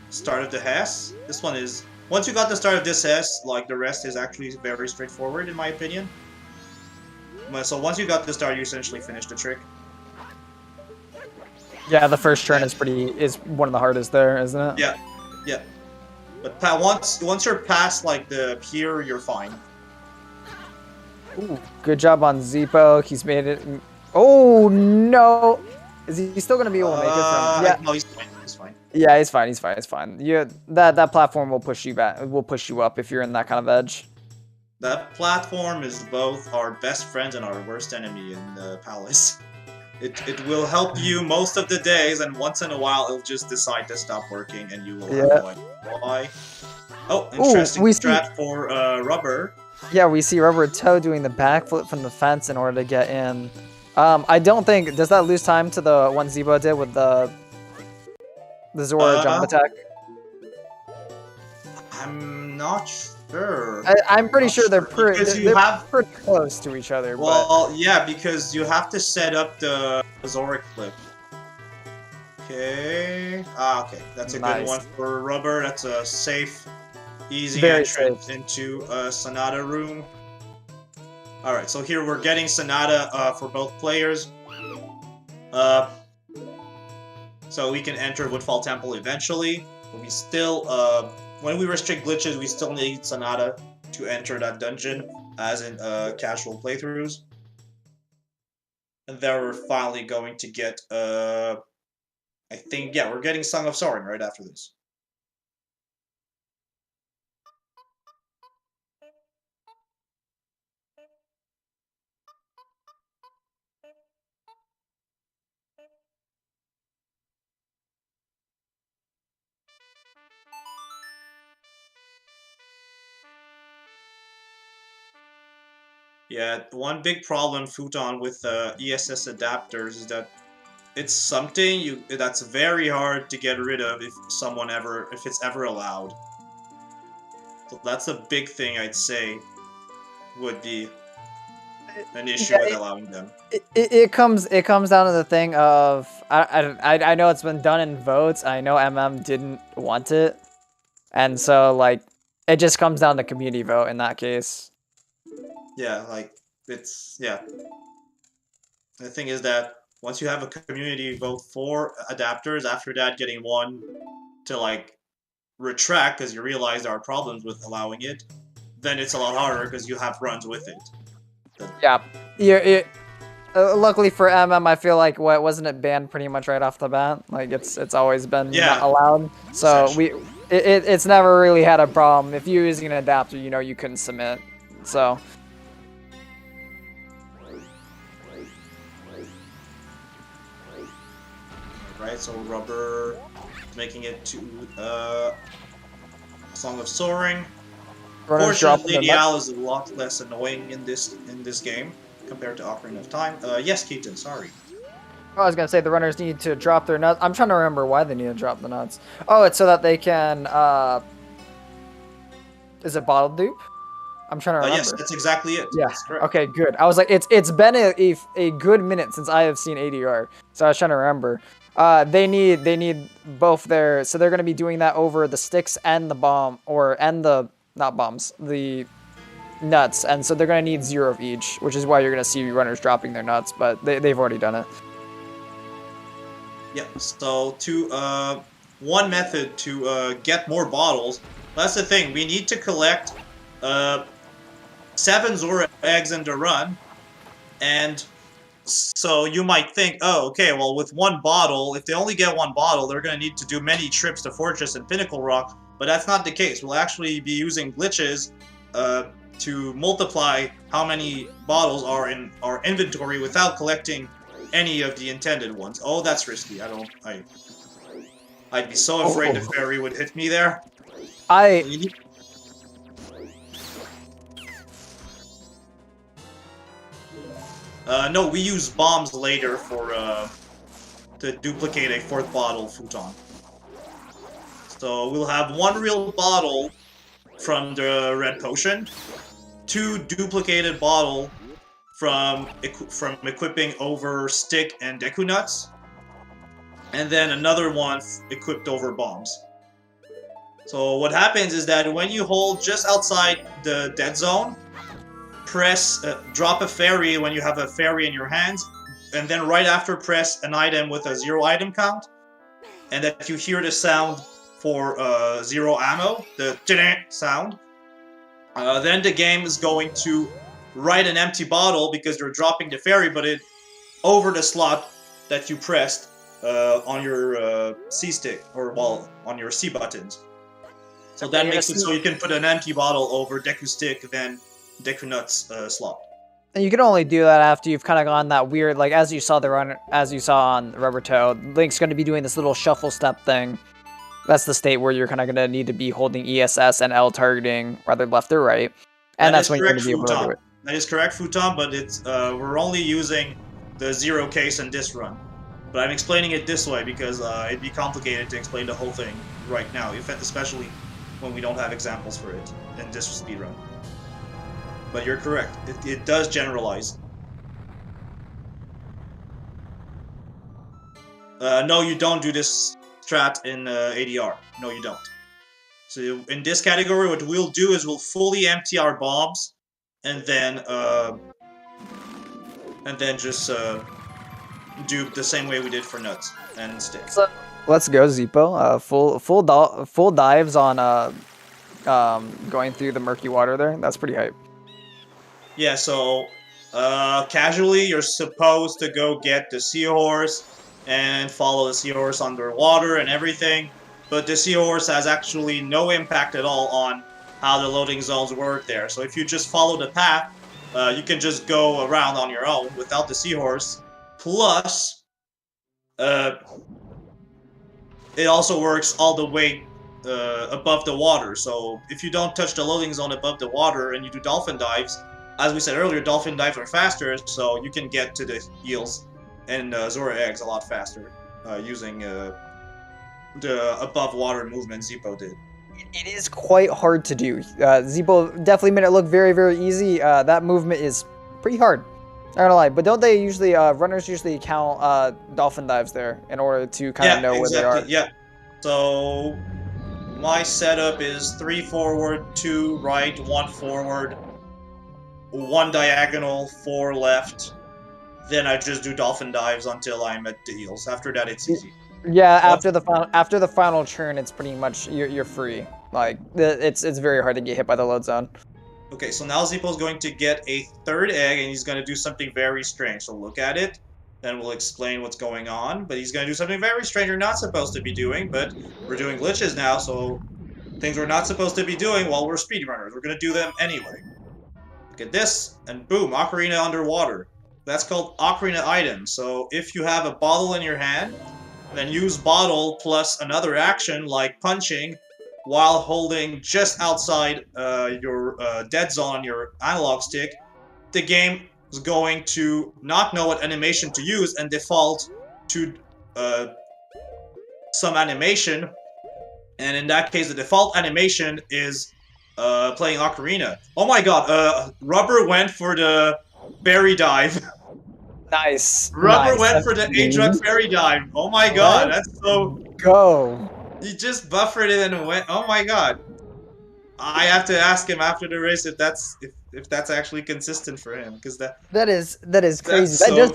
start of the Hess. This one is... Once you got the start of this Hess, like, the rest is actually very straightforward, in my opinion. So once you got the star, you essentially finished the trick. Yeah, the first turn is one of the hardest there, isn't it? Yeah, yeah. But once you're past like the pier, you're fine. Ooh, good job on Zeepo. He's made it. Oh no! Is he still gonna be able to make it from? Yeah. No, he's fine. He's fine. Yeah, he's fine. He's fine. He's fine. Yeah, that platform will push you back. Will push you up if you're in that kind of edge. That platform is both our best friend and our worst enemy in the palace. It will help you most of the days, and once in a while it'll just decide to stop working, and you will have no idea why. Oh, interesting strat for Rubber. Yeah, we see Rubbertoe doing the backflip from the fence in order to get in. I don't think... Does that lose time to the one Zeepo did with the Zora jump attack? I'm not sure. I'm pretty sure they're pretty close to each other. Well, yeah, because you have to set up the Zora clip. Okay. Okay. That's a good one for Rubber. That's a safe, easy entrance into a Sonata room. Alright, so here we're getting Sonata for both players. So we can enter Woodfall Temple eventually. But we still, when we restrict glitches, we still need Sonata to enter that dungeon, as in casual playthroughs. And then we're finally going to get, I think, yeah, we're getting Song of Soaring right after this. Yeah, one big problem, Futon, with ESS adapters is that it's something that's very hard to get rid of if it's ever allowed. So that's a big thing I'd say would be an issue with allowing them. It comes down to the thing of I know it's been done in votes. I know didn't want it, and so like it just comes down to community vote in that case. Yeah, like it's The thing is that once you have a community vote for adapters, after that getting one to like retract because you realize there are problems with allowing it, then it's a lot harder because you have runs with it. Yeah, luckily for I feel like wasn't it banned pretty much right off the bat? Like it's always been not allowed. So it's never really had a problem. If you're using an adapter, you know you couldn't submit. So. Right, so Rubber making it to Song of Soaring. Fortunately, the owl is a lot less annoying in this game compared to Ocarina of Time. Yes, Keaton, sorry. I was gonna say the runners need to drop their nuts. I'm trying to remember why they need to drop the nuts. Oh, it's so that they can. Is it bottle dupe? I'm trying to remember. Yes, that's exactly it. Yeah. That's correct. Okay, good. I was like, it's been a good minute since I have seen ADR, so I was trying to remember. They need both their, so they're gonna be doing that over the sticks and the not bombs, the nuts, and so they're gonna need 0 of each, which is why you're gonna see runners dropping their nuts, but they've already done it. Yep. So one method to get more bottles. That's the thing. We need to collect 7 Zora eggs in the run, and so you might think, oh, okay, well, with one bottle, if they only get one bottle, they're going to need to do many trips to Fortress and Pinnacle Rock, but that's not the case. We'll actually be using glitches to multiply how many bottles are in our inventory without collecting any of the intended ones. Oh, that's risky. I'd be so afraid the fairy would hit me there. No, we use bombs later to duplicate a 4th bottle Futon. So we'll have 1 real bottle from the red potion, 2 duplicated bottle from equipping over stick and Deku nuts, and then another one equipped over bombs. So what happens is that when you hold just outside the dead zone, drop a fairy when you have a fairy in your hands, and then right after press an item with a 0 item count, and that you hear the sound for 0 ammo, the sound, then the game is going to write an empty bottle because you're dropping the fairy, but it over the slot that you pressed on your C stick, or well, on your C buttons. So that makes it so you can put an empty bottle over Deku stick, then Deku Nuts slot. And you can only do that after you've kind of gone that weird, like as you saw on Rubbertoe, Link's going to be doing this little shuffle step thing. That's the state where you're kind of going to need to be holding ESS and L targeting, rather left or right, and that's when you're going to be able to do it. That is correct, Futon, but it's we're only using the 0 case in this run. But I'm explaining it this way because it'd be complicated to explain the whole thing right now, especially when we don't have examples for it in this speedrun. But you're correct, it does generalize. No, you don't do this strat in ADR. No, you don't. So in this category, what we'll do is we'll fully empty our bombs, and then just do the same way we did for nuts and sticks. So, let's go, Zeepo. Full dives on going through the murky water there. That's pretty hype. Yeah. So casually, you're supposed to go get the seahorse and follow the seahorse underwater and everything, but the seahorse has actually no impact at all on how the loading zones work there. So if you just follow the path, you can just go around on your own without the seahorse. Plus, it also works all the way above the water. So if you don't touch the loading zone above the water and you do dolphin dives, as we said earlier, dolphin dives are faster, so you can get to the heels and Zora eggs a lot faster using the above water movement Zeepo did. It is quite hard to do. Zeepo definitely made it look very, very easy. That movement is pretty hard. Not gonna lie, but don't they usually, runners usually count dolphin dives there in order to kind of know where they are? Yeah, so my setup is 3 forward, 2 right, 1 forward, 1 diagonal, 4 left. Then I just do dolphin dives until I'm at the heels. After that, it's easy. Yeah, after the final turn, it's pretty much you're free. Like it's very hard to get hit by the load zone. Okay, so now Zeepo's going to get a 3rd egg, and he's going to do something very strange. So look at it, then we'll explain what's going on. But he's going to do something very strange you're not supposed to be doing, but we're doing glitches now, so things we're not supposed to be doing while we're speedrunners. We're going to do them anyway. Look at this, and boom, Ocarina underwater. That's called Ocarina item. So if you have a bottle in your hand, then use bottle plus another action like punching while holding just outside your dead zone on your analog stick, the game is going to not know what animation to use and default to some animation. And in that case, the default animation is playing Ocarina. Oh my god, Rubber went for the berry dive. Nice. Rubber went for the A-Drug fairy dive. Oh my god, that's so... Go. He just buffered it and went... Oh my god. I have to ask him after the race if that's actually consistent for him, because that is crazy. Cool.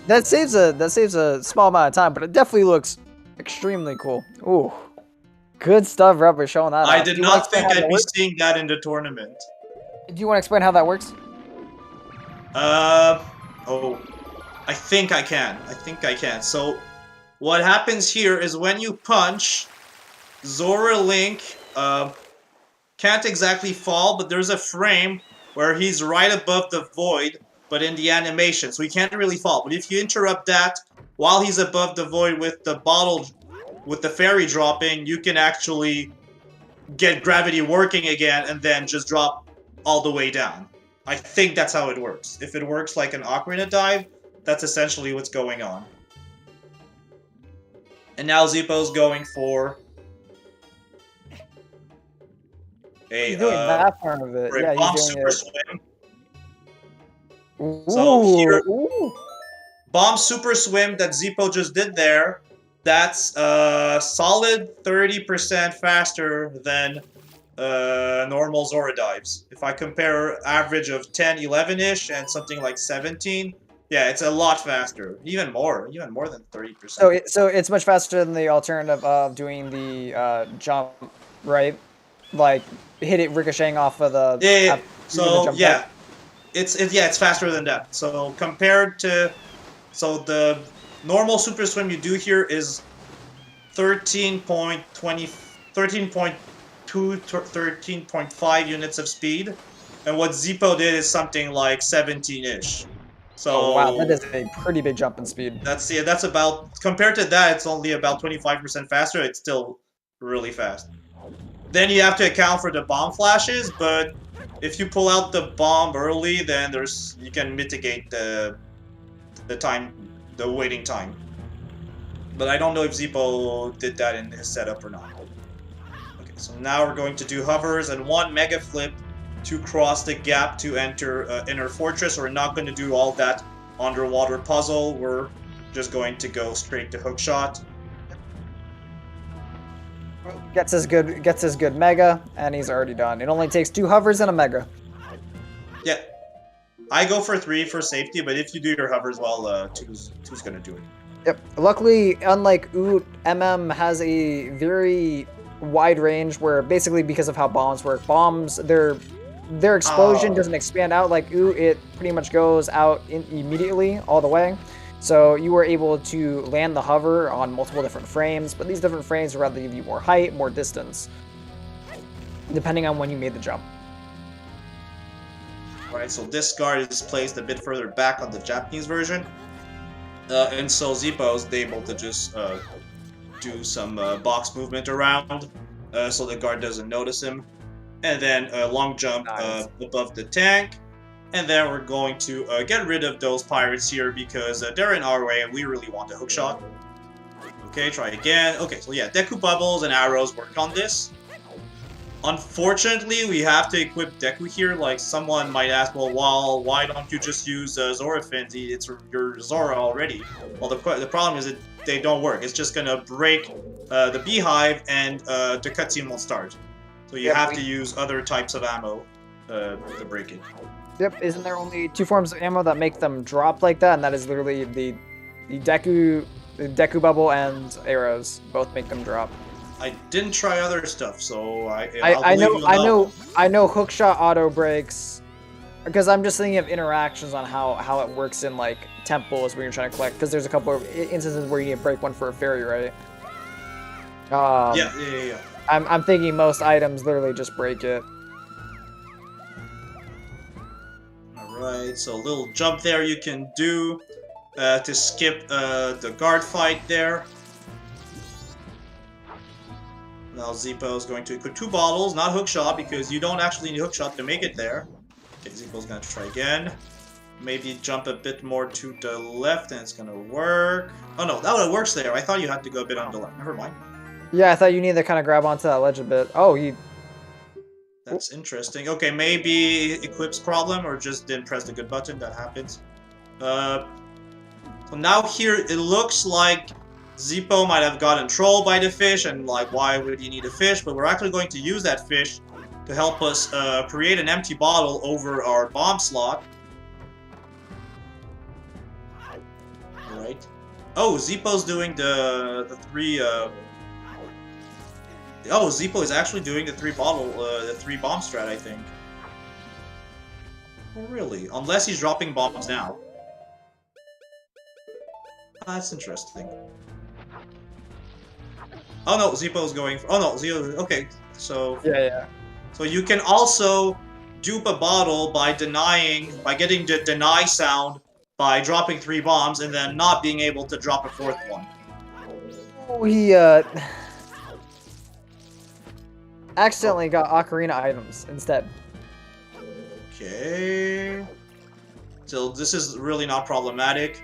That saves a small amount of time, but it definitely looks extremely cool. Ooh, good stuff, Rubber, showing that. I did not think I'd be seeing that in the tournament. Do you want to explain how that works? Oh, I think I can. So, what happens here is when you punch, Zora Link can't exactly fall, but there's a frame where he's right above the void, but in the animation, so he can't really fall. But if you interrupt that while he's above the void with the bottle, with the fairy dropping, you can actually get gravity working again and then just drop all the way down. I think that's how it works. If it works like an Ocarina dive, that's essentially what's going on. And now Zeepo's going for he's doing that part of it. Yeah, bomb he's doing super swim. Ooh, So here, ooh. bomb super swim that Zeepo just did there, that's solid 30% faster than normal Zora dives. If I compare average of 10, 11-ish and something like 17, yeah, it's a lot faster. Even more than 30%. So it's much faster than the alternative of doing the jump, right? Like hit it ricocheting off of the Yeah. So jump yeah, it's faster than that. So compared to, so the normal super swim you do here is 13.20, 13.2, 13.5 units of speed, and what Zeepo did is something like 17-ish. So oh wow, that is a pretty big jump in speed. that's about, compared to that, it's only about 25% faster. It's still really fast. Then you have to account for the bomb flashes, but if you pull out the bomb early, then you can mitigate the waiting time. But I don't know if Zeepo did that in his setup or not. Okay, so now we're going to do hovers and one mega flip to cross the gap to enter Inner Fortress. We're not going to do all that underwater puzzle. We're just going to go straight to hookshot. Gets his good mega, and he's already done. It only takes 2 hovers and a mega. Yeah. I go for 3 for safety, but if you do your hovers, well, two's gonna do it. Yep. Luckily, unlike Oot, MM has a very wide range where basically because of how bombs work, their explosion doesn't expand out like Oot. It pretty much goes out immediately all the way. So you were able to land the hover on multiple different frames, but these different frames would rather give you more height, more distance, depending on when you made the jump. Alright, so this guard is placed a bit further back on the Japanese version. And so Zeepo is able to just do some box movement around, so the guard doesn't notice him. And then a long jump above the tank. And then we're going to get rid of those pirates here because they're in our way and we really want a hookshot. Okay, try again. Okay, so yeah, Deku Bubbles and arrows work on this. Unfortunately, we have to equip Deku here. Like, someone might ask, well, why don't you just use Zora Fins? It's your Zora already. Well, the problem is that they don't work. It's just gonna break the beehive and the cutscene won't start. So you have to use other types of ammo to break it. Yep, isn't there only 2 forms of ammo that make them drop like that? And that is literally the Deku Bubble and arrows. Both make them drop. I didn't try other stuff, so I know hookshot auto breaks, because I'm just thinking of interactions on how it works in like temples when you're trying to collect. Because there's a couple of instances where you need to break one for a fairy, right? Yeah. I'm thinking most items literally just break it. Alright, so a little jump there you can do to skip the guard fight there. Now Zeepo is going to equip 2 bottles, not hookshot, because you don't actually need hookshot to make it there. Okay, Zeepo's gonna try again. Maybe jump a bit more to the left and it's gonna work. Oh no, that works there. I thought you had to go a bit on the left. Never mind. Yeah, I thought you needed to kind of grab onto that ledge a bit. Oh, That's interesting. Okay, maybe equips problem or just didn't press the good button. That happens. So now here it looks like Zeepo might have gotten trolled by the fish, and like, why would he need a fish? But we're actually going to use that fish to help us create an empty bottle over our bomb slot. Alright. Oh, Zeepo's doing the 3... Oh, Zeepo is actually doing the 3 bomb strat, I think. Oh, really? Unless he's dropping bombs now. That's interesting. Oh no, Zeepo's going for... Oh no, Zeepo... Okay, so... Yeah. So you can also dupe a bottle by getting the deny sound by dropping 3 bombs and then not being able to drop a 4th one. Oh, he accidentally got Ocarina items instead. Okay... So this is really not problematic.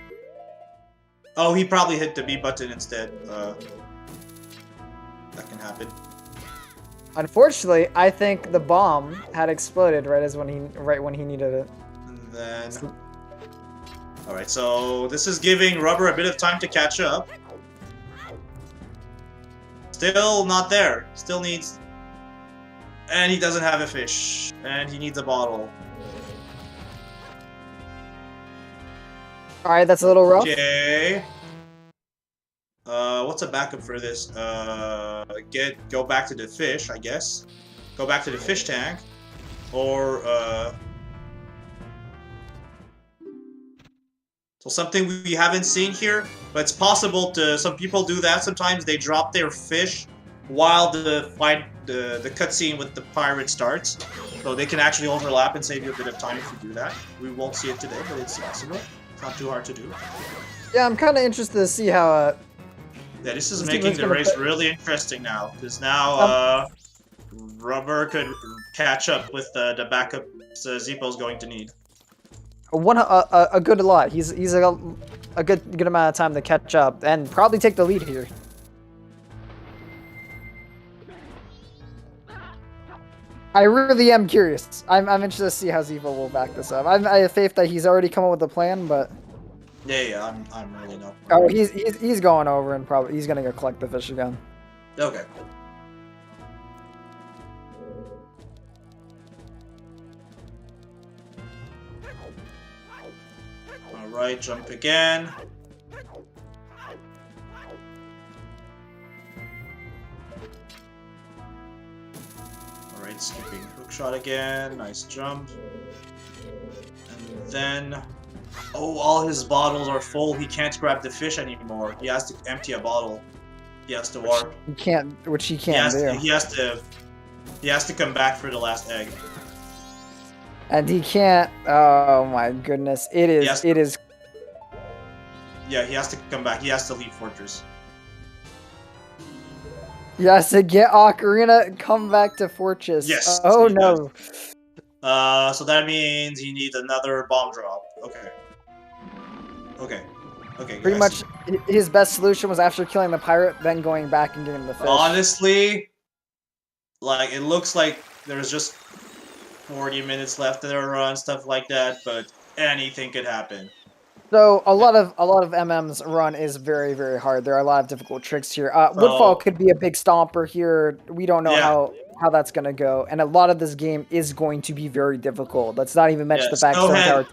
Oh, he probably hit the B button instead. That can happen. Unfortunately, I think the bomb had exploded right when he needed it. And then... Alright, so this is giving Rubber a bit of time to catch up. Still not there. Still needs... And he doesn't have a fish. And he needs a bottle. Alright, that's a little rough. Okay. What's a backup for this? Go back to the fish, I guess. Go back to the fish tank. Or, So something we haven't seen here, but it's possible to... Some people do that sometimes. They drop their fish while the cutscene with the pirate starts. So they can actually overlap and save you a bit of time if you do that. We won't see it today, but it's possible. It's not too hard to do. Yeah, I'm kind of interested to see how... Yeah, this is making the race really interesting now. Because now Rubber could catch up with the backup Zeepo's going to need. A good lot. He's a good amount of time to catch up and probably take the lead here. I really am curious. I'm interested to see how Zeepo will back this up. I have faith that he's already come up with a plan, but yeah, I'm really not. Oh, he's going over and probably he's gonna go collect the fish again. Okay. Alright, jump again. Alright, skipping hookshot again. Nice jump. And then... Oh, all his bottles are full. He can't grab the fish anymore. He has to empty a bottle. He has to warp. Which he can't do. He has to come back for the last egg. And he can't. Oh my goodness! It is. Yeah, he has to come back. He has to leave Fortress. He has to get Ocarina and come back to Fortress. Yes. Oh no. So that means he needs another bomb drop. Okay. Okay. Okay. Pretty much, his best solution was after killing the pirate, then going back and getting the fish. Honestly, like it looks like there's just 40 minutes left of their run, stuff like that, but anything could happen. So a lot of MM's run is very, very hard. There are a lot of difficult tricks here. Woodfall could be a big stomper here. We don't know how that's gonna go, and a lot of this game is going to be very difficult. Let's not even mention the fact that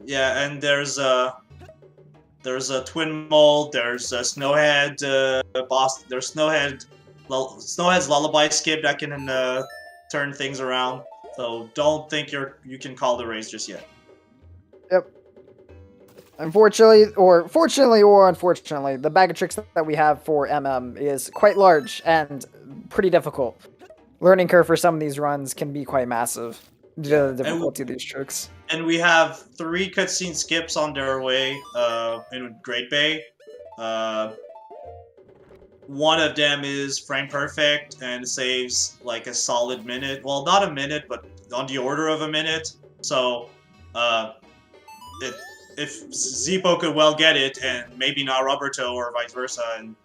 yeah, and there's a twin mold. There's a snowhead boss. There's snowhead's lullaby skip that can turn things around. So don't think you can call the race just yet. Yep. Unfortunately, or fortunately or unfortunately, the bag of tricks that we have for MM is quite large and pretty difficult. Learning curve for some of these runs can be quite massive due to the difficulty of these tricks. And we have 3 cutscene skips on their way in Great Bay. One of them is frame perfect and saves like a solid minute. Well, not a minute, but on the order of a minute. So, if Zeepo could well get it, and maybe not Rubbertoe or vice versa, and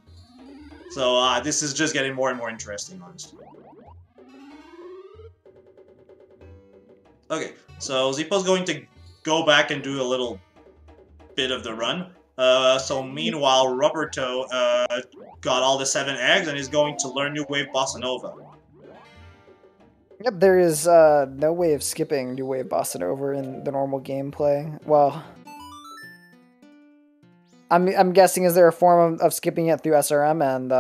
so this is just getting more and more interesting, honestly. Okay, so Zeepo's going to go back and do a little bit of the run. So meanwhile, Rubbertoe got all the 7 eggs and is going to learn New Wave Bossa Nova. Yep, there is no way of skipping New Wave Bossa Nova in the normal gameplay. Well, I'm guessing, is there a form of skipping it through SRM and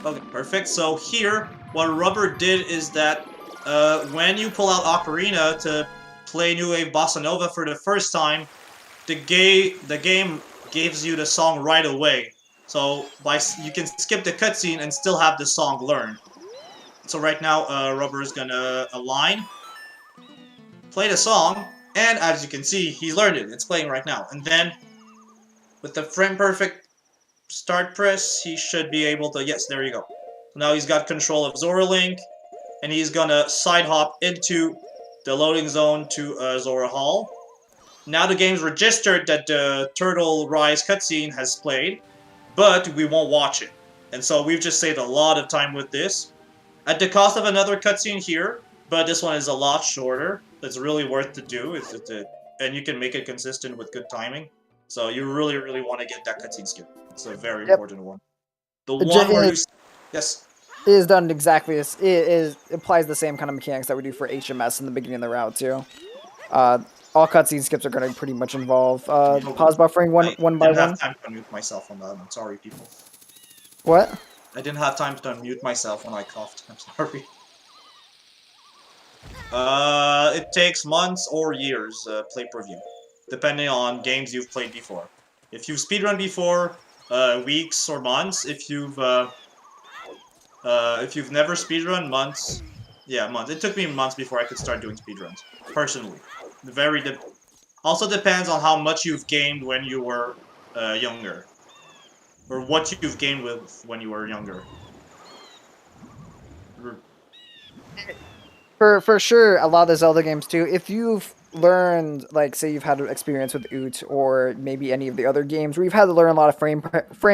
Okay, perfect. So here, what Rubber did is that when you pull out Ocarina to play New Wave Bossa Nova for the first time, the game gives you the song right away. So you can skip the cutscene and still have the song learned. So right now, Rubber is gonna align, play the song, and as you can see, he learned it. It's playing right now. And then, with the frame perfect start press, he should be able to... Yes, there you go. Now he's got control of Zora Link, and he's gonna side hop into the loading zone to Zora Hall. Now the game's registered that the Turtle Rise cutscene has played, but we won't watch it. And so we've just saved a lot of time with this. At the cost of another cutscene here, but this one is a lot shorter. It's really worth to do, and you can make it consistent with good timing. So you really, really want to get that cutscene skip. It's a very important one. The one where you... Yes? It is done exactly as it applies the same kind of mechanics that we do for HMS in the beginning of the route too. All cutscene skips are going to pretty much involve pause buffering one by one. I didn't have time to unmute myself on that. I'm sorry, people. What? I didn't have time to unmute myself when I coughed. I'm sorry. It takes months or years play per view, depending on games you've played before. If you've speedrun before, weeks or months. If you've never speedrun, months. Yeah, months. It took me months before I could start doing speedruns, personally. Also depends on how much you've gained when you were younger, or what you've gained with when you were younger. For sure, a lot of the Zelda games too. If you've learned, like, say you've had experience with Oot or maybe any of the other games where you've had to learn a lot of frame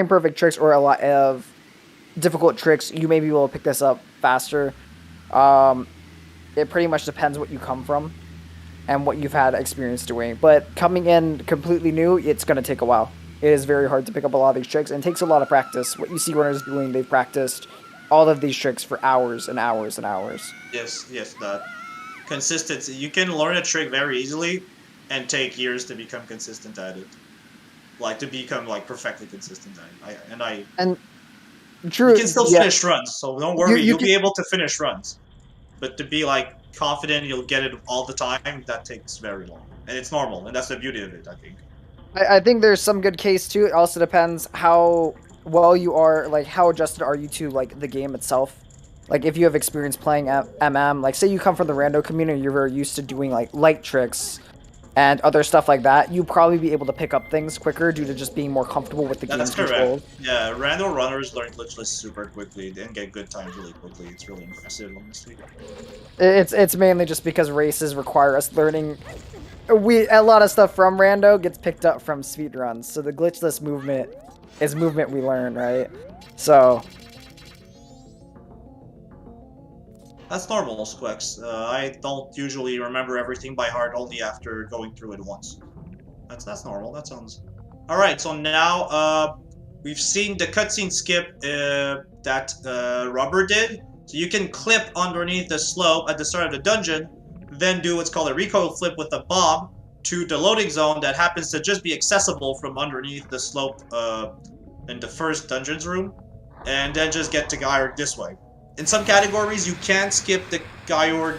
perfect tricks or a lot of difficult tricks, you may be able to pick this up faster. It pretty much depends what you come from and what you've had experience doing. But coming in completely new, it's going to take a while. It is very hard to pick up a lot of these tricks, and it takes a lot of practice. What you see runners doing, they've practiced all of these tricks for hours and hours and hours. Yes, that consistency. You can learn a trick very easily and take years to become consistent at it. Like, to become, like, perfectly consistent at it. And true, you can still finish runs, so don't worry, you'll be able to finish runs. But to be, like, confident you'll get it all the time, that takes very long. And it's normal, and that's the beauty of it, I think. I think there's some good case, too. It also depends how well you are, like, how adjusted are you to, like, the game itself. Like, if you have experience playing MM, like, say you come from the rando community, you're very used to doing, like, light tricks and other stuff like that, you'll probably be able to pick up things quicker due to just being more comfortable with the game's controls. Yeah, rando runners learn glitchless super quickly and get good times really quickly. It's really impressive, honestly. It's mainly just because races require us learning. A lot of stuff from rando gets picked up from speedruns, so the glitchless movement is movement we learn, right? So that's normal, Squex. I don't usually remember everything by heart, only after going through it once. That's normal. That sounds... Alright, so now we've seen the cutscene skip that Rubber did. So you can clip underneath the slope at the start of the dungeon, then do what's called a recoil flip with a bomb to the loading zone that happens to just be accessible from underneath the slope in the first dungeon's room, and then just get to Gyord this way. In some categories, you can skip the Gyord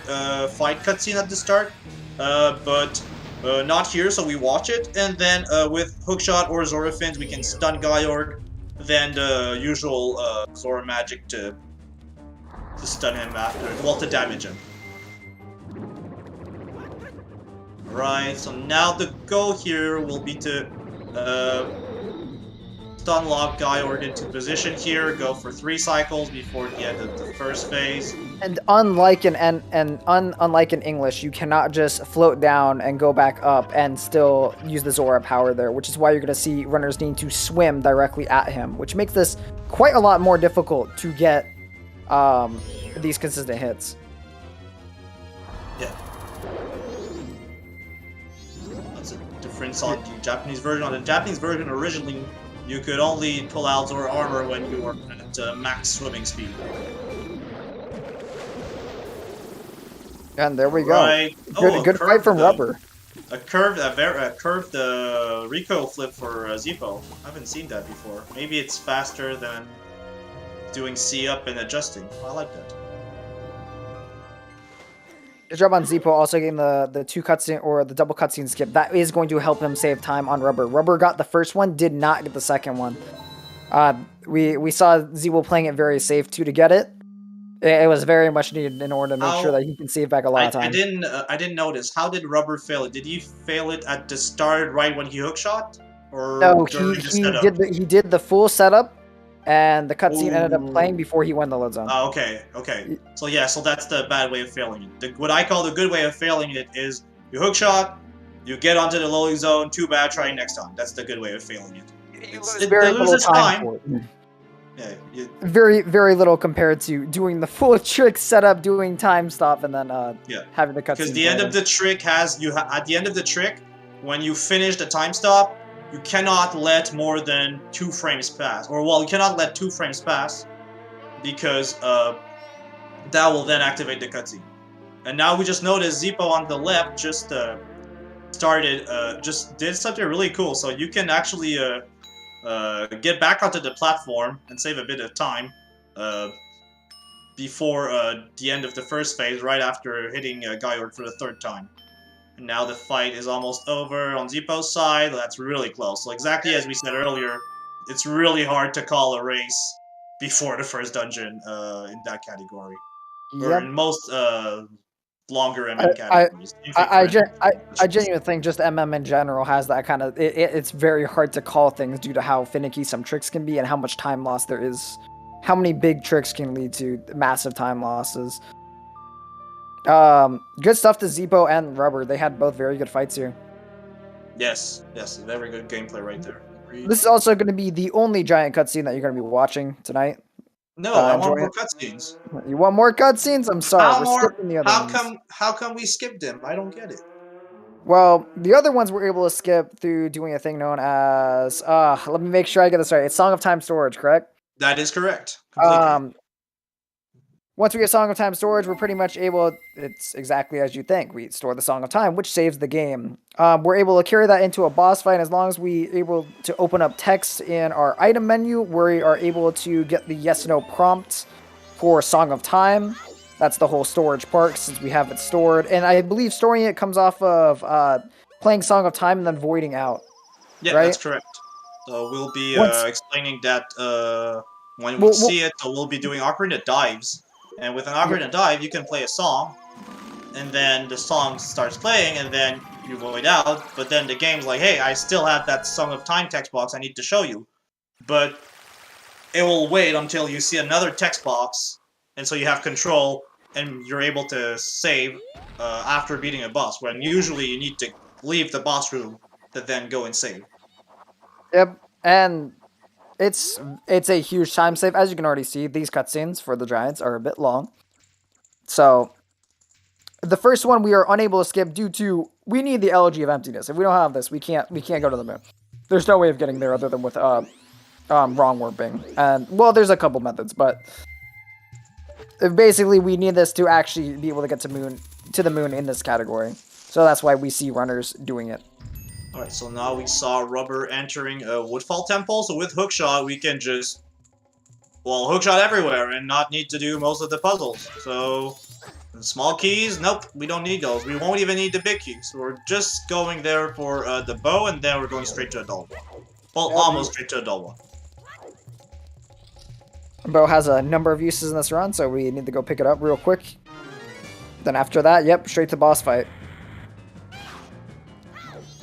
fight cutscene at the start, but not here, so we watch it. And then with Hookshot or Zora Fins, we can stun Gyord, then the usual Zora magic to stun him after, well, to damage him. Right, so now the goal here will be to stun lock Gyord into position here, go for 3 cycles before the end of the first phase. And unlike in English, you cannot just float down and go back up and still use the Zora power there, which is why you're going to see runners need to swim directly at him, which makes this quite a lot more difficult to get these consistent hits. Yeah. That's a difference on the Japanese version. On the Japanese version, originally, you could only pull out Zora armor when you were at max swimming speed. And there we go. Right. Good fight from Rubber. A curved recoil flip for Zeepo. I haven't seen that before. Maybe it's faster than doing C up and adjusting. I like that. Good job on Zeepo also getting the 2 cutscene or the double cutscene skip. That is going to help him save time on Rubber. Rubber got the first one, did not get the second one. We saw Zeepo playing it very safe too to get it. It was very much needed in order to make sure that he can save back a lot of time. I didn't notice. How did Rubber fail it? Did he fail it at the start, right when he hookshot, or no? During the setup? He did the full setup, and the cutscene ended up playing before he went the load zone. Oh, okay. So yeah, so that's the bad way of failing it. What I call the good way of failing it is you hookshot, you get onto the loading zone. Too bad. Try next time. That's the good way of failing it. It loses time. Yeah, very, very little compared to doing the full trick setup, doing time stop, and then having the cutscene. Because the end of the trick has at the end of the trick, when you finish the time stop, you cannot let more than 2 frames pass, or well, you cannot let 2 frames pass because that will then activate the cutscene. And now we just noticed Zeepo on the left just just did something really cool. So you can actually get back onto the platform and save a bit of time before the end of the first phase, right after hitting Guyord for the third time. And now the fight is almost over on Zeepo's side. That's really close. So exactly as we said earlier, it's really hard to call a race before the first dungeon in that category. Or in most longer MM categories. I genuinely think just MM in general has that kind of... It's very hard to call things due to how finicky some tricks can be and how much time loss there is. How many big tricks can lead to massive time losses. Good stuff to Zeepo and Rubber. They had both very good fights here. Yes, very good gameplay right there. This is also going to be the only giant cutscene that you're going to be watching tonight. No, I want more cutscenes. You want more cutscenes? I'm sorry, we're skipping the other ones. How come we skipped them? I don't get it. Well, the other ones we're able to skip through doing a thing known as... let me make sure I get this right. It's Song of Time Storage, correct? That is correct. Completely. Once we get Song of Time Storage, we're pretty much able... It's exactly as you think. We store the Song of Time, which saves the game. We're able to carry that into a boss fight. As long as we're able to open up text in our item menu, we are able to get the yes/no prompt for Song of Time. That's the whole storage part, since we have it stored. And I believe storing it comes off of playing Song of Time and then voiding out. Yeah, right? That's correct. So we'll be explaining that when we see it. So we'll be doing Ocarina Dives. And with an Ocarina Dive, you can play a song, and then the song starts playing, and then you void out, but then the game's like, hey, I still have that Song of Time text box I need to show you. But it will wait until you see another text box, and so you have control, and you're able to save after beating a boss, when usually you need to leave the boss room to then go and save. Yep, and... It's a huge time save. As you can already see, these cutscenes for the Giants are a bit long. So, the first one we are unable to skip due to... We need the Elegy of Emptiness. If we don't have this, we can't go to the moon. There's no way of getting there other than with wrong warping. And, well, there's a couple methods, but... Basically, we need this to actually be able to get to the moon in this category. So that's why we see runners doing it. Alright, so now we saw Rubber entering a Woodfall Temple, so with Hookshot we can just... Well, Hookshot everywhere and not need to do most of the puzzles. So, small keys, nope, we don't need those. We won't even need the big keys. So we're just going there for the bow, and then we're going straight to a dull one. Well, almost straight to a dull one. Bow has a number of uses in this run, so we need to go pick it up real quick. Then after that, yep, straight to boss fight.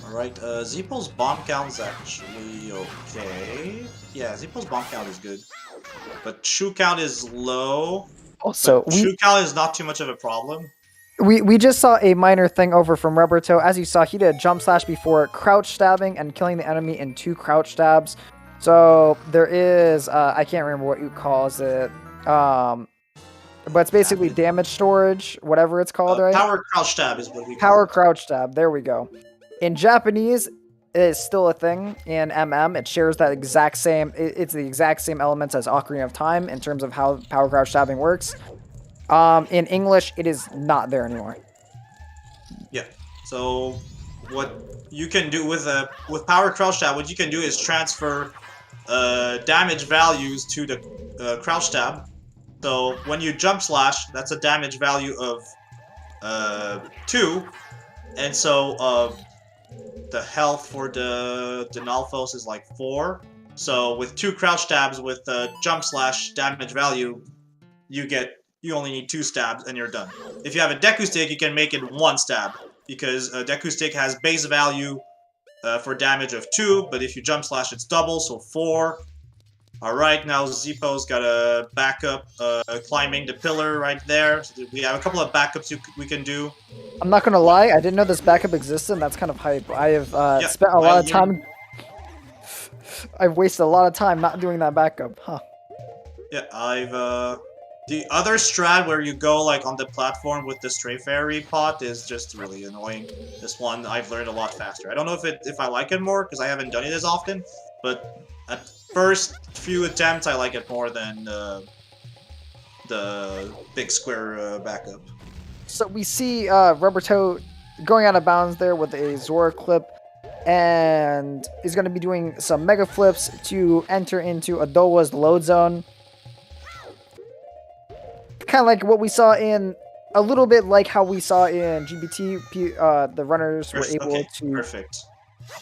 Alright, Zeepo's bomb count is actually okay. Yeah, Zeepo's bomb count is good. But shoe count is low. Also, shoe count is not too much of a problem. We just saw a minor thing over from Rubbertoe. As you saw, he did a jump slash before crouch stabbing and killing the enemy in 2 crouch stabs. So there is, I can't remember what you calls it. But it's basically damage storage, whatever it's called, right? Power crouch stab is what we call it. Power crouch stab, there we go. In Japanese, it is still a thing. In MM, it shares that exact same... It's the exact same elements as Ocarina of Time in terms of how power crouch stabbing works. In English, it is not there anymore. Yeah. So what you can do with power crouch stab, what you can do is transfer damage values to the crouch stab. So when you jump slash, that's a damage value of 2, and so the health for the Nalphos is like 4. So with 2 crouch stabs with jump slash damage value, you only need 2 stabs and you're done. If you have a Deku Stick, you can make it 1 stab, because a Deku Stick has base value for damage of 2, but if you jump slash, it's double, so 4. Alright, now Zeepo's got a backup climbing the pillar right there. So we have a couple of backups we can do. I'm not gonna lie, I didn't know this backup existed, and that's kind of hype. I have spent a lot of time... I've wasted a lot of time not doing that backup, huh. Yeah, the other strat where you go like on the platform with the stray fairy pot is just really annoying. This one I've learned a lot faster. I don't know if I like it more, because I haven't done it as often, but at first few attempts I like it more than the big square backup. So we see Rubbertoe going out of bounds there with a Zora clip, and he's going to be doing some mega flips to enter into Adowa's load zone. Kind of like what we saw in, a little bit like how we saw in GBT, the runners were able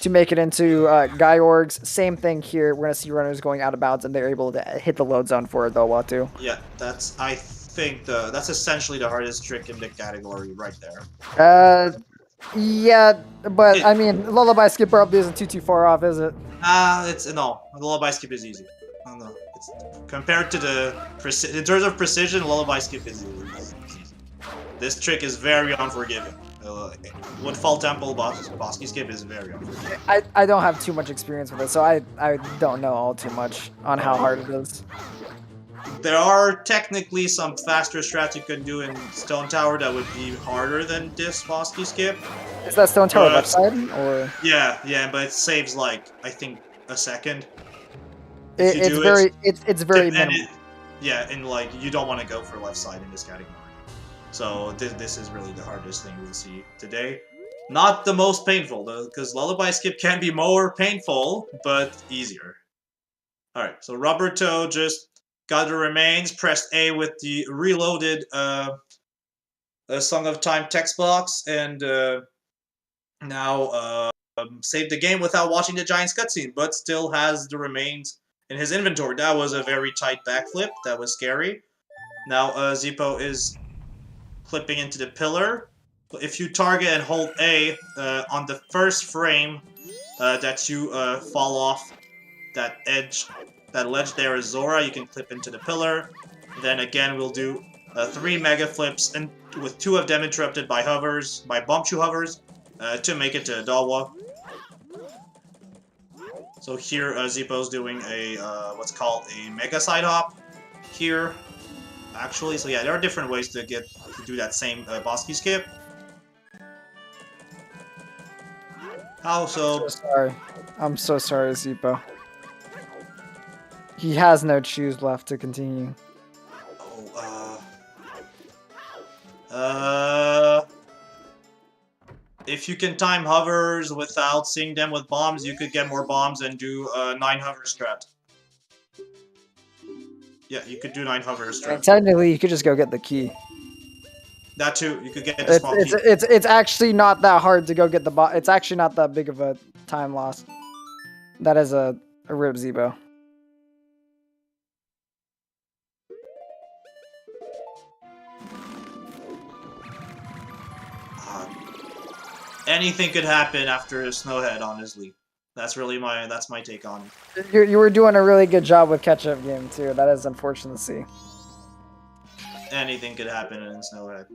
to make it into Gyorgs. Same thing here. We're going to see runners going out of bounds, and they're able to hit the load zone for Adowa too. Yeah, I think that's essentially the hardest trick in the category right there. Yeah, but I mean, Lullaby Skip probably isn't too far off, is it? No. Lullaby Skip is easy. I don't know. It's compared to in terms of precision, Lullaby Skip is easy. This trick is very unforgiving. Woodfall Temple Bosky Skip is very unforgiving. I don't have too much experience with it, so I don't know all too much on how hard it is. There are technically some faster strats you can do in Stone Tower that would be harder than this Bosky Skip. Is that Stone Tower left side, or? Yeah, but it saves like I think a second. It's very minimal. And like you don't want to go for left side in this category. So this is really the hardest thing we'll see today. Not the most painful though, because Lullaby Skip can be more painful, but easier. All right, so Rubbertoe just got the remains, pressed A with the reloaded Song of Time text box, and now saved the game without watching the Giants cutscene, but still has the remains in his inventory. That was a very tight backflip. That was scary. Now Zeepo is clipping into the pillar. If you target and hold A on the first frame that you fall off that ledge there is Zora, you can clip into the pillar. Then again, we'll do 3 mega flips, and with 2 of them interrupted by Bumpchu hovers, to make it to Adowa. So here, Zeepo's doing a what's called a mega side hop here, actually. So yeah, there are different ways to do that same Bosky Skip. I'm so sorry. I'm so sorry, Zeepo. He has no shoes left to continue. If you can time hovers without seeing them with bombs, you could get more bombs and do 9 hover strat. Yeah, you could do 9 hover strat. And technically, you could just go get the key. That too, you could get the small key. It's actually not that hard to go get the It's actually not that big of a time loss. That is a rib Zeepo. Anything could happen after a Snowhead, honestly. That's my take on it. You were doing a really good job with catch-up game too. That is unfortunate to see. Anything could happen in Snowhead.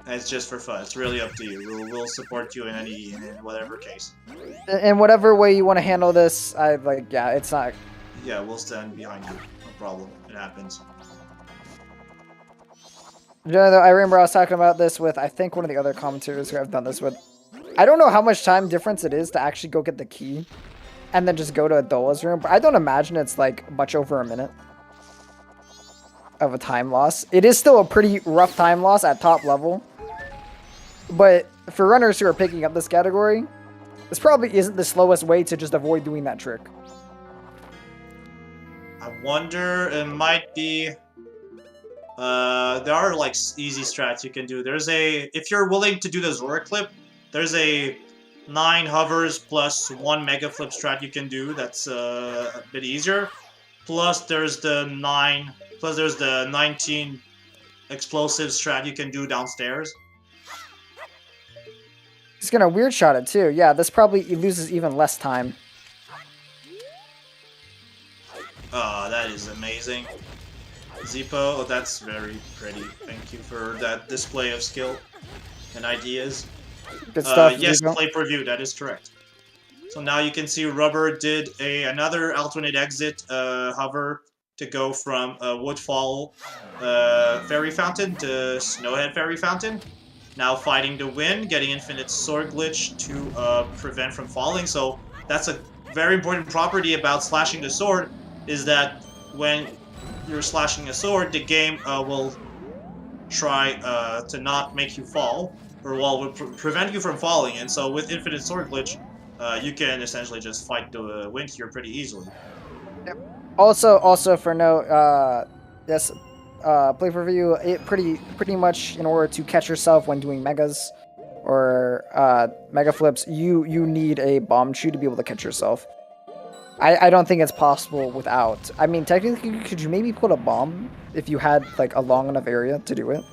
It's just for fun. It's really up to you. We'll support you in whatever case. In whatever way you want to handle this, yeah, it's not. Yeah, we'll stand behind you. No problem. It happens. Though I remember I was talking about this with, I think, one of the other commentators who I've done this with. I don't know how much time difference it is to actually go get the key and then just go to Adowa's room, but I don't imagine it's like much over a minute of a time loss. It is still a pretty rough time loss at top level, but for runners who are picking up this category, this probably isn't the slowest way to just avoid doing that trick. I wonder, it might be... there are like easy strats you can do. If you're willing to do the Zora clip, there's a 9 hovers plus 1 mega flip strat you can do. That's a bit easier. Plus there's the 19 explosive strat you can do downstairs. He's gonna weird shot it too. Yeah, this probably loses even less time. Oh, that is amazing. Zeepo, that's very pretty. Thank you for that display of skill and ideas. Good stuff. Yes, Zeepo. play per view, that is correct. So now you can see Rubber did another alternate exit hover to go from Woodfall Fairy Fountain to Snowhead Fairy Fountain. Now fighting the wind, getting infinite sword glitch to prevent from falling. So that's a very important property about slashing the sword, is that when you're slashing a sword, the game will try to not make you fall, or will prevent you from falling. And so with Infinite Sword Glitch, you can essentially just fight the wind here pretty easily. Also for note, yes, play per view. It pretty much in order to catch yourself when doing megas or mega flips, you need a bomb shoe to be able to catch yourself. I don't think it's possible without. I mean, technically, could you maybe put a bomb if you had like a long enough area to do it?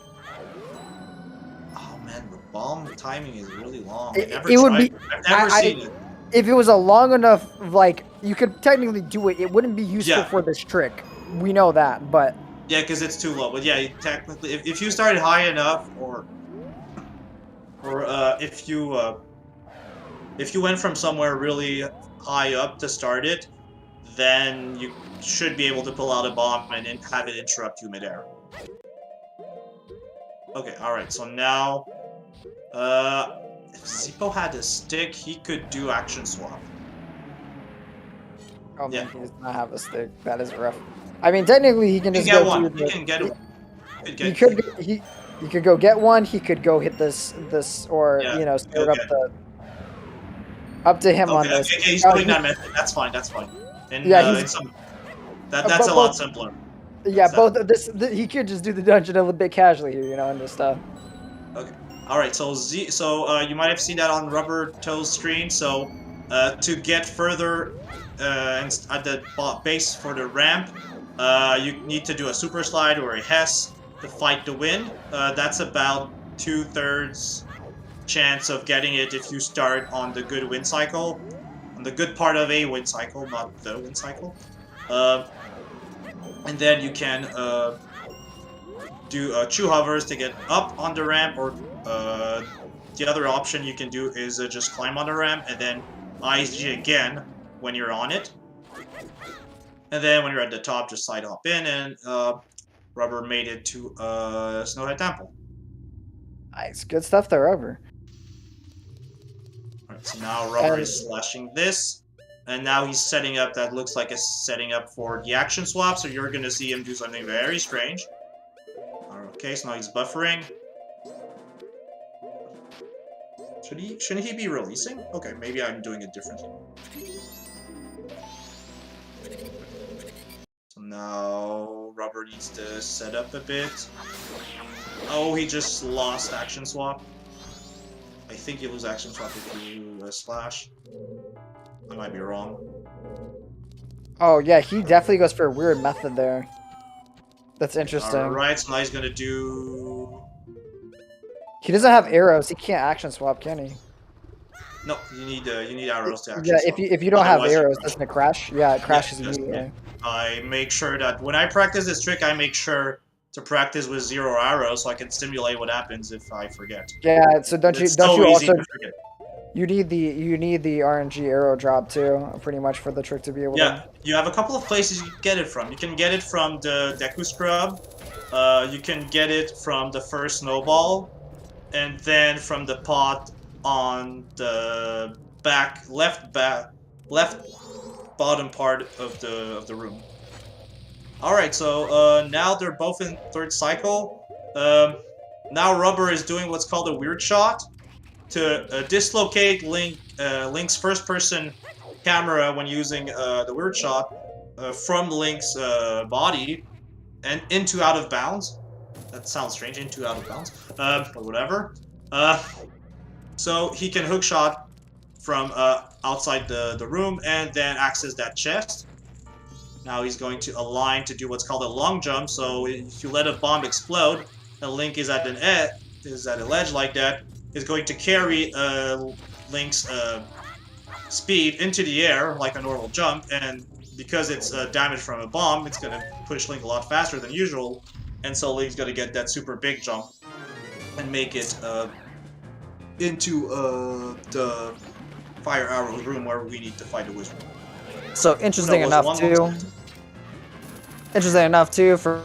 Oh man, the bomb timing is really long. It would be. I've never seen it. If it was a long enough, like you could technically do it, it wouldn't be useful for this trick. We know that, but yeah, because it's too low. But yeah, technically, if you started high enough, or if you went from somewhere really high up to start it, then you should be able to pull out a bomb and have it interrupt you midair. Okay, alright, so now, if Zeepo had a stick, he could do action swap. Oh man, he does not have a stick. That is rough. I mean, technically, he can just get go one. through He can get one. He could go get one. He could go hit this, or you know, start up to him on this. Okay, he's doing that method. That's fine. That's fine. And yeah, that's a lot simpler. Yeah, both of he could just do the dungeon a little bit casually here, you know, and just Okay. All right. So you might have seen that on Rubbertoe's screen. So to get further at the base for the ramp, you need to do a super slide or a Hess to fight the wind. That's about 2/3 chance of getting it if you start on the good wind cycle, on the good part of a wind cycle, not the wind cycle. And then you can do chew hovers to get up on the ramp, or the other option you can do is just climb on the ramp and then ISG again when you're on it. And then when you're at the top, just side hop in, and Rubber made it to Snowhead Temple. Nice, good stuff there, Rubber. Alright, so now Rubber is slashing this, and now he's setting up, that looks like it's setting up for the action swap, so you're gonna see him do something very strange. Okay, so now he's buffering. Shouldn't he be releasing? Okay, maybe I'm doing it differently. So now Rubber needs to set up a bit. Oh, he just lost action swap. I think you lose action swap if you slash. I might be wrong. Oh yeah, he definitely goes for a weird method there. That's interesting. Alright, so now he's gonna do... He doesn't have arrows. He can't action swap, can he? No, you need arrows to action swap. Yeah, if you don't have arrows, doesn't it crash? Yeah, it crashes immediately. Yeah. I make sure that when I practice this trick, I make sure to practice with 0 arrows so I can simulate what happens if I forget. Yeah, so don't you so also forget. you need the RNG arrow drop too, pretty much, for the trick to be able to... Yeah, you have a couple of places you can get it from. You can get it from the Deku Scrub, you can get it from the first snowball, and then from the pot on the left bottom part of the room. Alright, so now they're both in 3rd cycle. Now Rubber is doing what's called a weird shot to dislocate Link's first-person camera when using the weird shot from Link's body and into out of bounds. That sounds strange, into out of bounds, but whatever. So he can hookshot from outside the room and then access that chest. Now he's going to align to do what's called a long jump. So if you let a bomb explode, and Link is at a ledge like that, is going to carry Link's speed into the air like a normal jump, and because it's damage from a bomb, it's going to push Link a lot faster than usual, and so Link's going to get that super big jump and make it into the fire arrow room where we need to fight a wizard. So interesting enough too. For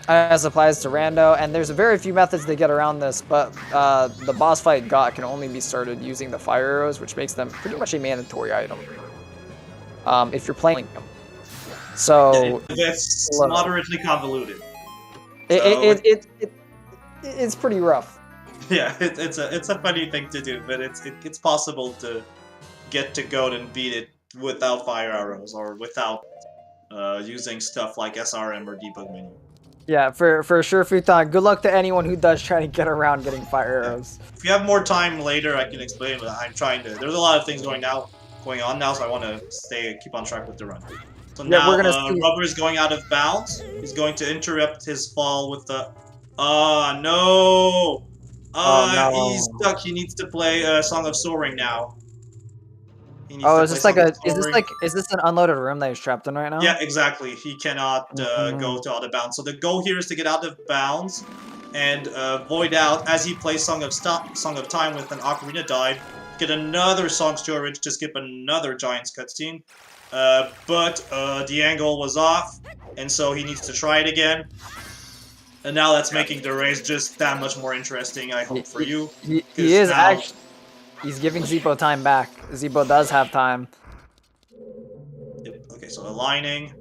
as applies to Rando, and there's very few methods to get around this, but the boss fight got can only be started using the fire arrows, which makes them pretty much a mandatory item if you're playing them. So it's moderately convoluted. It's pretty rough. Yeah, it's a funny thing to do, but it's possible to get to goat and beat it without fire arrows or without using stuff like SRM or debug menu. Yeah, for sure, Futon. Good luck to anyone who does try to get around getting fire arrows. If you have more time later, I can explain. But I'm trying to. There's a lot of things going on now, so I want to keep on track with the run. So yeah, now we're gonna Rubber is going out of bounds. He's going to interrupt his fall with the. No! No. He's stuck. He needs to play Song of Soaring now. Is this an unloaded room that he's trapped in right now? Yeah, exactly. He cannot go to out of bounds. So the goal here is to get out of bounds and void out as he plays Song of Time with an Ocarina dive. Get another song storage to skip another Giant's cutscene. But the angle was off, and so he needs to try it again. And now that's making the race just that much more interesting, I hope, for you. He is actually... He's giving Zeepo time back. Zeepo does have time. Yep. Okay, so aligning.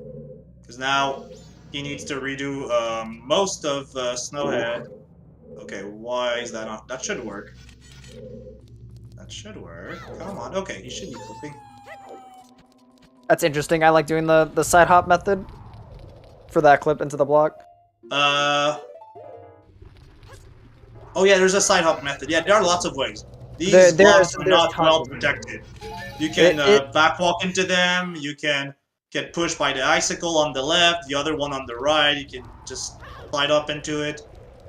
Because now he needs to redo most of Snowhead. Okay, why is that not... That should work. That should work. Come on. Okay, he should be flipping. That's interesting. I like doing the side hop method for that clip into the block. Oh yeah, there's a side hop method. Yeah, there are lots of ways. These blocks are not well protected. You can backwalk into them, you can get pushed by the icicle on the left, the other one on the right, you can just slide up into it.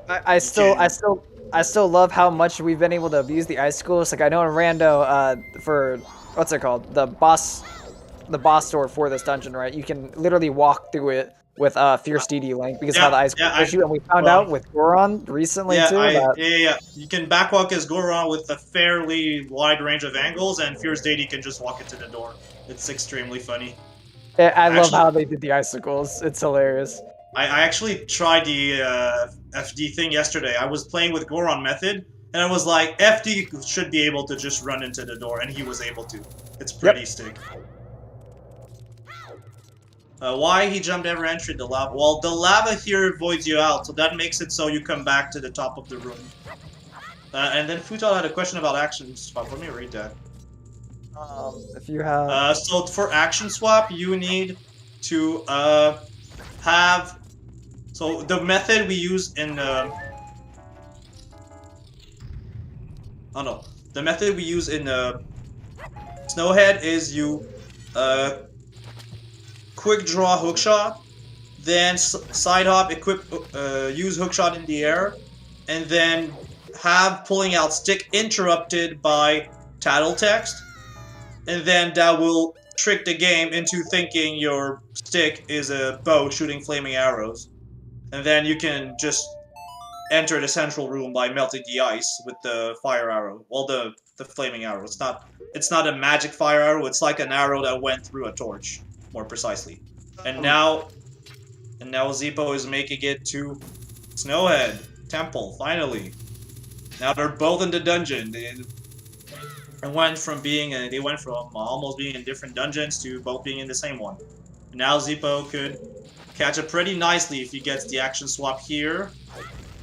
I still love how much we've been able to abuse the icicles. Like I know in Rando, for what's it called? The boss door for this dungeon, right? You can literally walk through it with Fierce DD Link because of how the icicle issue, and we found out with Goron recently too. Yeah. You can backwalk as Goron with a fairly wide range of angles, and Fierce DD can just walk into the door. It's extremely funny. I love how they did the icicles. It's hilarious. I actually tried the FD thing yesterday. I was playing with Goron method, and I was like, FD should be able to just run into the door, and he was able to. It's pretty sick. Why he jumped ever entered the lava? Well, the lava here voids you out, so that makes it so you come back to the top of the room. And then Futal had a question about action swap. Let me read that. If you have... so for action swap, you need to have... So the method we use in... The method we use in Snowhead is you... quick draw hookshot, then side hop, use hookshot in the air, and then have pulling out stick interrupted by tattle text, and then that will trick the game into thinking your stick is a bow shooting flaming arrows, and then you can just enter the central room by melting the ice with the fire arrow. Well, the flaming arrow. It's not a magic fire arrow. It's like an arrow that went through a torch. More precisely. And now Zeepo is making it to Snowhead Temple, finally. Now they're both in the dungeon. They went from almost being in different dungeons to both being in the same one. And now Zeepo could catch it pretty nicely if he gets the action swap here.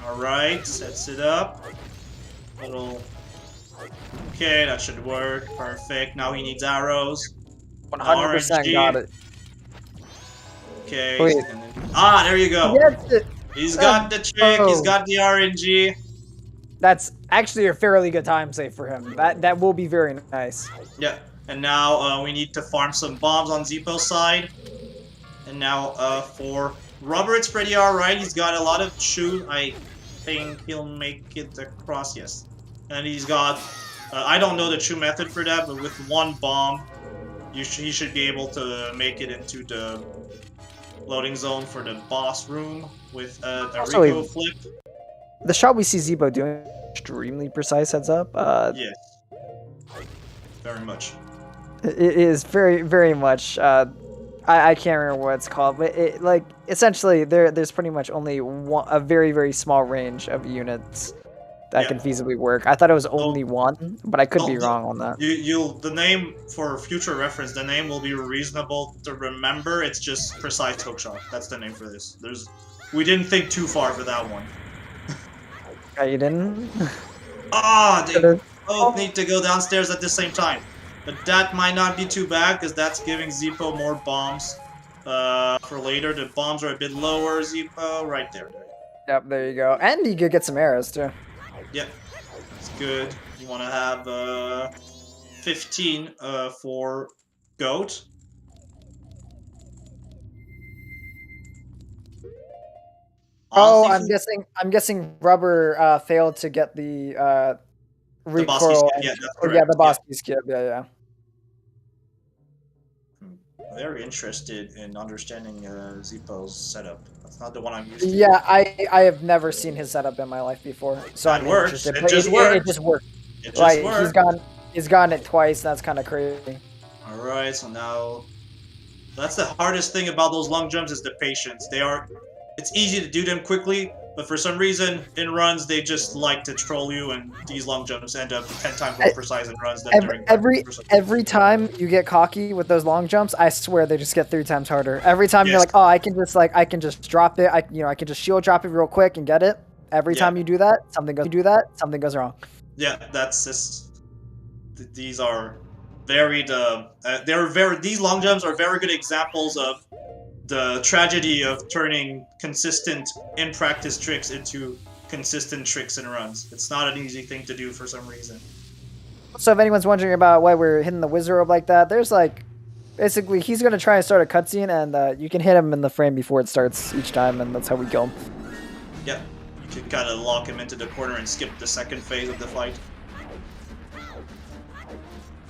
Alright, sets it up. Okay, that should work. Perfect. Now he needs arrows. 100% got it. Okay. Wait. There you go. He's got the trick. He's got the RNG. That's actually a fairly good time save for him. That will be very nice. Yeah. And now we need to farm some bombs on Zeepo's side. And now for Rubber, it's pretty alright. He's got a lot of chew. I think he'll make it across. Yes. And he's got... I don't know the true method for that, but with one bomb, he should be able to make it into the loading zone for the boss room with a Rico flip. The shot we see Zeepo doing extremely precise, heads up. Yes. Very much. It is very, very much. I can't remember what it's called, but it like essentially there's pretty much only a very very small range of units that can feasibly work. I thought it was only one, but I could be wrong on that. The name, for future reference, the name will be reasonable to remember. It's just precise hookshot. That's the name for this. We didn't think too far for that one. You didn't? They both need to go downstairs at the same time. But that might not be too bad, because that's giving Zeepo more bombs for later. The bombs are a bit lower, Zeepo. Right there. Yep, there you go. And you could get some arrows, too. Yep, it's good. You want to have 15 for Goat. Honestly, I'm guessing Rubber failed to get the recoil. The boss skip. Yeah. I'm very interested in understanding Zeepo's setup. That's not the one I'm used to. Yeah, I have never seen his setup in my life before, so I'm interested. It just works. It just worked. He's gotten it twice. That's kind of crazy. All right, so now that's the hardest thing about those long jumps is the patience. It's easy to do them quickly, but for some reason in runs they just like to troll you, and these long jumps end up 10 times more precise in runs than during every time you get cocky with those long jumps, I swear they just get 3 times harder. Every time you're like, oh, I can just drop it. I can just shield drop it real quick and get it. Every time you do that, something goes wrong. Yeah, that's just. These are very these long jumps are very good examples of the tragedy of turning consistent in practice tricks into consistent tricks and runs. It's not an easy thing to do for some reason. So if anyone's wondering about why we're hitting the wizard robe like that, there's basically he's gonna try and start a cutscene, and you can hit him in the frame before it starts each time, and that's how we kill him. Yeah, you can kind of lock him into the corner and skip the second phase of the fight.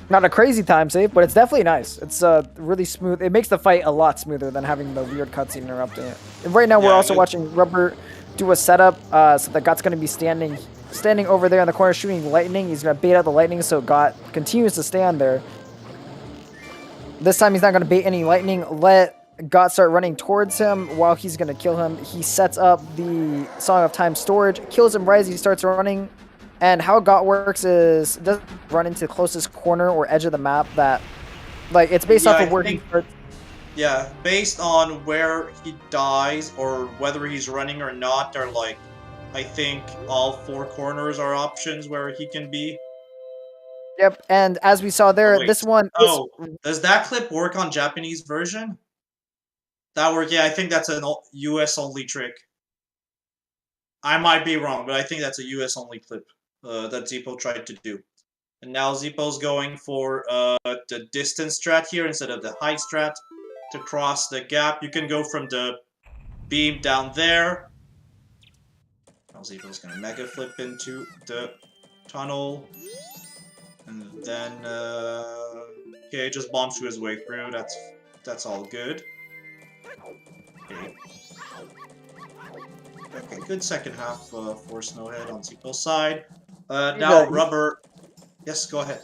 Not a crazy time save, but it's definitely nice. It's really smooth. It makes the fight a lot smoother than having the weird cutscene interrupting it. And right now we're also watching Rubber do a setup, so that Got's going to be standing over there in the corner shooting lightning. He's going to bait out the lightning, so Got continues to stand there. This time he's not going to bait any lightning. Let Got start running towards him while he's going to kill him. He sets up the Song of Time storage, kills him right as he starts running. And how Got works is it doesn't run into the closest corner or edge of the map that, it's based off of where he starts. Yeah, based on where he dies or whether he's running or not, there are I think all 4 corners are options where he can be. Yep, and as we saw there, this one. Does that clip work on Japanese version? That work? Yeah, I think that's an US only trick. I might be wrong, but I think that's a US only clip. That Zeepo tried to do. And now Zeepo's going for the distance strat here instead of the height strat to cross the gap. You can go from the beam down there. Now Zeepo's going to mega flip into the tunnel. And then, okay, just bombs to his way through. That's all good. Okay, good second half for Snowhead on Zeepo's side. Now Rubber. Yes, go ahead.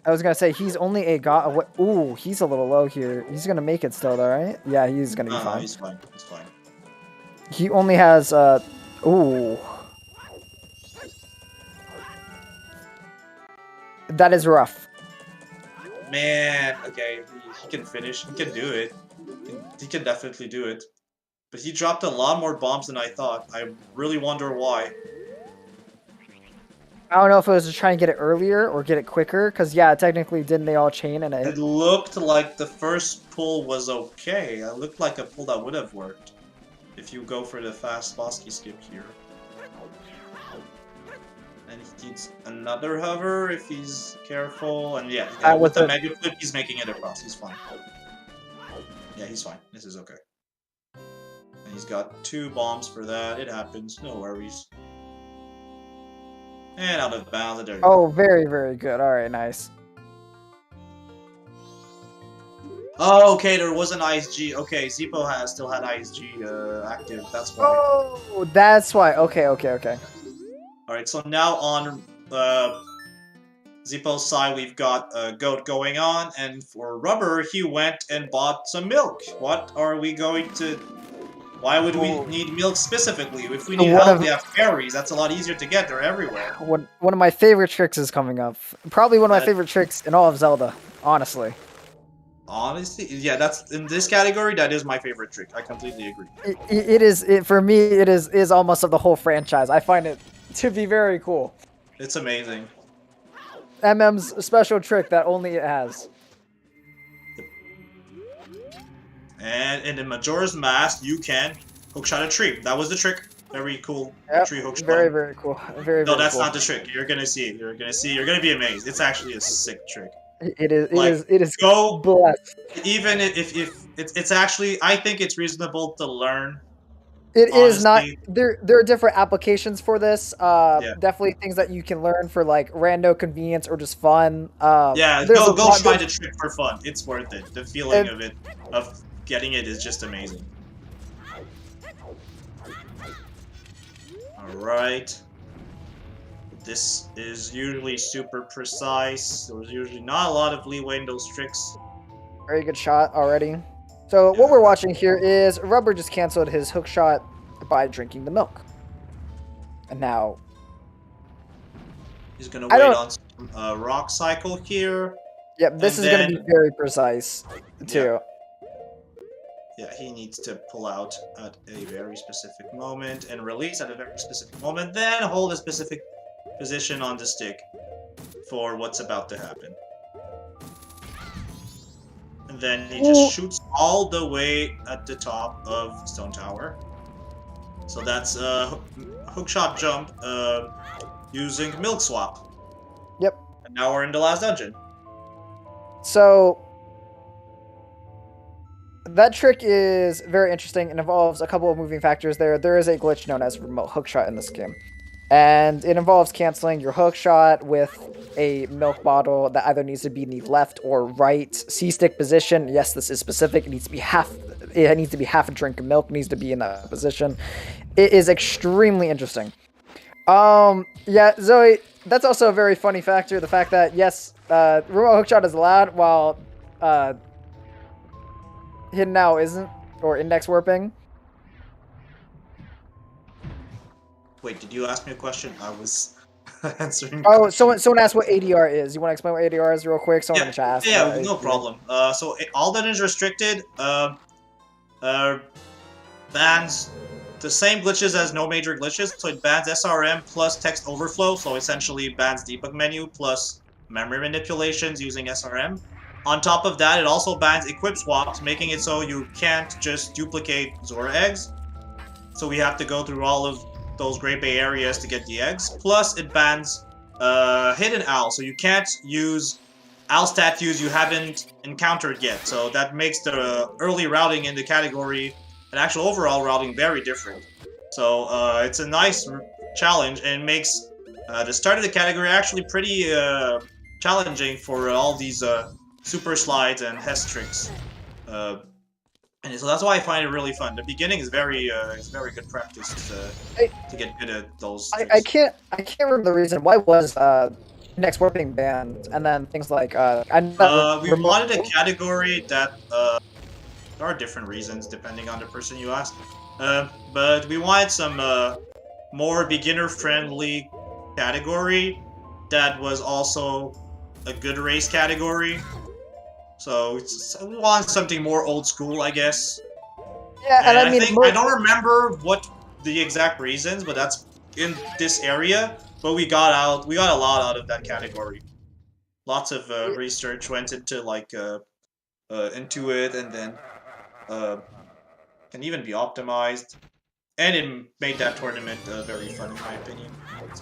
I was gonna say he's only a Got. Ooh, he's a little low here. He's gonna make it still, though, right? Yeah, he's gonna be fine. No, he's fine. He's fine. He only has ooh. That is rough. Man, okay, he can finish. He can do it. He can definitely do it. But he dropped a lot more bombs than I thought. I really wonder why. I don't know if it was to try and get it earlier or get it quicker, because yeah, technically didn't they all chain and it looked like the first pull was okay. It looked like a pull that would have worked if you go for the fast Bosky skip here. And he needs another hover if he's careful, and yeah, with the mega flip he's making it across. He's fine. Yeah, he's fine. This is okay. And he's got 2 bombs for that. It happens. No worries. And out of bounds. There you go. Very, very good. All right, nice. Oh, okay, there was an ISG. Okay, Zeepo still had ISG active. That's why. Oh, that's why. Okay. Alright, so now on Zeepo's side, we've got a goat going on, and for Rubber, he went and bought some milk. What are we going to... Why would we need milk specifically? If we need help, we have fairies. That's a lot easier to get. They're everywhere. One of my favorite tricks is coming up. Probably one of my favorite tricks in all of Zelda, honestly. Honestly, yeah, that's in this category. That is my favorite trick. I completely agree. It is for me. It is almost of the whole franchise. I find it to be very cool. It's amazing. MM's special trick that only it has. And in the Majora's Mask, you can hookshot a tree. That was the trick. Very cool. Yep, tree hookshot. very cool. No, that's not the trick. You're gonna see it. You're gonna be amazed. It's actually a sick trick. It is. Go blessed. Even if it's actually, I think it's reasonable to learn. It is not. There are different applications for this. Definitely things that you can learn for like rando convenience or just fun. Go try the trick for fun. It's worth it. The feeling of getting it is just amazing. All right. This is usually super precise. There's usually not a lot of leeway in those tricks. Very good shot already. So what we're watching here is Rubber just canceled his hook shot by drinking the milk. And now... He's going to wait on some rock cycle here. Yep, this is going to be very precise, too. Yeah, he needs to pull out at a very specific moment and release at a very specific moment, then hold a specific position on the stick for what's about to happen. And then he just shoots all the way at the top of Stone Tower. So that's a hookshot jump using Milk Swap. Yep. And now we're in the last dungeon. So that trick is very interesting and involves a couple of moving factors there. There is a glitch known as remote hookshot in this game. And it involves canceling your hook shot with a milk bottle that either needs to be in the left or right C-stick position. Yes, this is specific. It needs to be half a drink of milk. It needs to be in that position. It is extremely interesting. Yeah, Zoe, that's also a very funny factor. The fact that, yes, remote hook shot is allowed while hidden now isn't, or index warping. Wait, did you ask me a question? I was answering. Oh, someone asked what ADR is. You want to explain what ADR is real quick? Someone in the chat. Yeah, no problem. So all that is restricted bans the same glitches as no major glitches. So it bans SRM plus text overflow. So essentially bans debug menu plus memory manipulations using SRM. On top of that, it also bans equip swaps, making it so you can't just duplicate Zora eggs. So we have to go through all of those gray bay areas to get the eggs. Plus, it bans hidden owl, so you can't use owl statues you haven't encountered yet. So that makes the early routing in the category and actual overall routing very different. So it's a nice challenge and makes the start of the category actually pretty challenging for all these super slides and Hess tricks. And so that's why I find it really fun. The beginning is very good practice to get good at those. I can't remember the reason. Why was next warping banned? And then things like we wanted a category that there are different reasons depending on the person you ask. But we wanted some more beginner-friendly category that was also a good race category. So we want something more old school, I guess. Yeah, and I mean, I don't remember what the exact reasons, but that's in this area. But we got a lot out of that category. Lots of research went into into it, and then can even be optimized, and it made that tournament very fun in my opinion.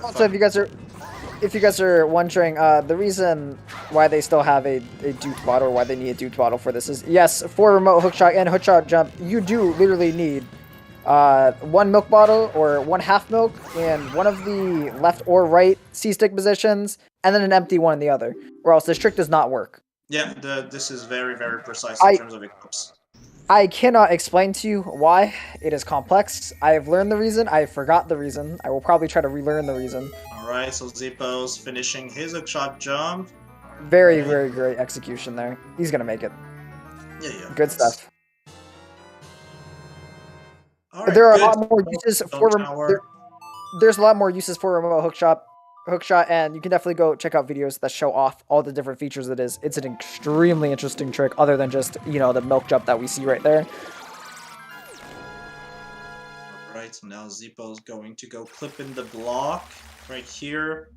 Also, if you guys are wondering, the reason why they still have a Duke bottle, or why they need a Duke bottle for this is, yes, for remote hookshot and hookshot jump, you do literally need one milk bottle or one half milk in one of the left or right C-stick positions, and then an empty one in the other, or else this trick does not work. Yeah, this is very, very precise in terms of equips. I cannot explain to you why. It is complex. I have learned the reason. I forgot the reason. I will probably try to relearn the reason. Alright, so Zeepo's finishing his hookshot jump. Very, very great execution there. He's gonna make it. Yeah. Good stuff. Alright, there are good. a lot more uses for there's a lot more uses for remote hookshot, and you can definitely go check out videos that show off all the different features it is. It's an extremely interesting trick, other than just, you know, the milk jump that we see right there. Alright, so now Zeepo's going to go clip in the block right here,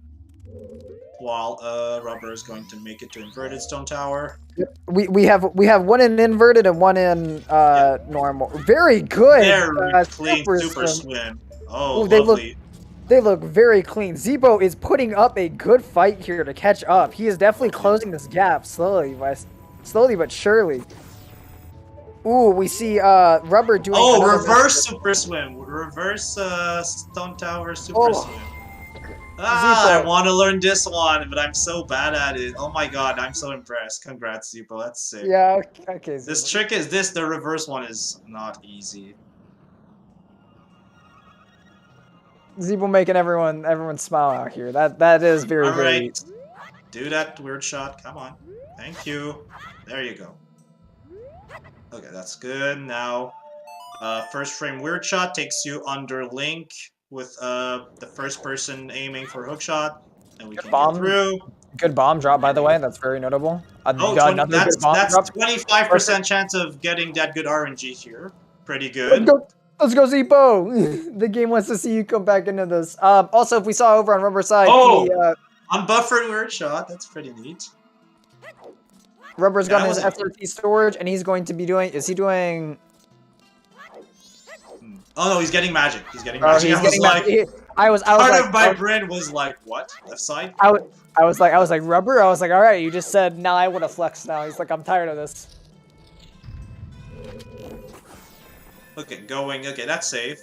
while Rubber is going to make it to inverted stone tower. We have one in inverted and one in normal. Very good. Very clean super swim. Oh, lovely. They look very clean. Zeepo is putting up a good fight here to catch up. He is definitely closing this gap slowly but surely. Ooh, we see Rubber doing. Oh, reverse super swim. Reverse stone tower super swim. I want to learn this one, but I'm so bad at it. Oh my god, I'm so impressed. Congrats, Zeepo. That's sick. Yeah, okay. Zeepo. This trick is the reverse one is not easy. Zeepo making everyone smile out here. That is very Alright. Do that weird shot. Come on. Thank you. There you go. Okay, that's good. Now, first frame weird shot takes you under Link with the first person aiming for hookshot, and we can get through. Good bomb drop, by the way. That's very notable. That's 25% chance of getting that good RNG here. Pretty good. Let's go, Zeepo! The game wants to see you come back into this. Also, if we saw over on Rubber's side, unbuffered weird shot. That's pretty neat. Rubber's got his SRT storage, and he's going to be doing. Is he doing? Oh no, he's getting magic. He's getting magic. I was part of my brain was like, what? Left side? I was like, Rubber. I was like, all right, you just said, now I want to flex now. He's like, I'm tired of this. Okay, okay, that's safe.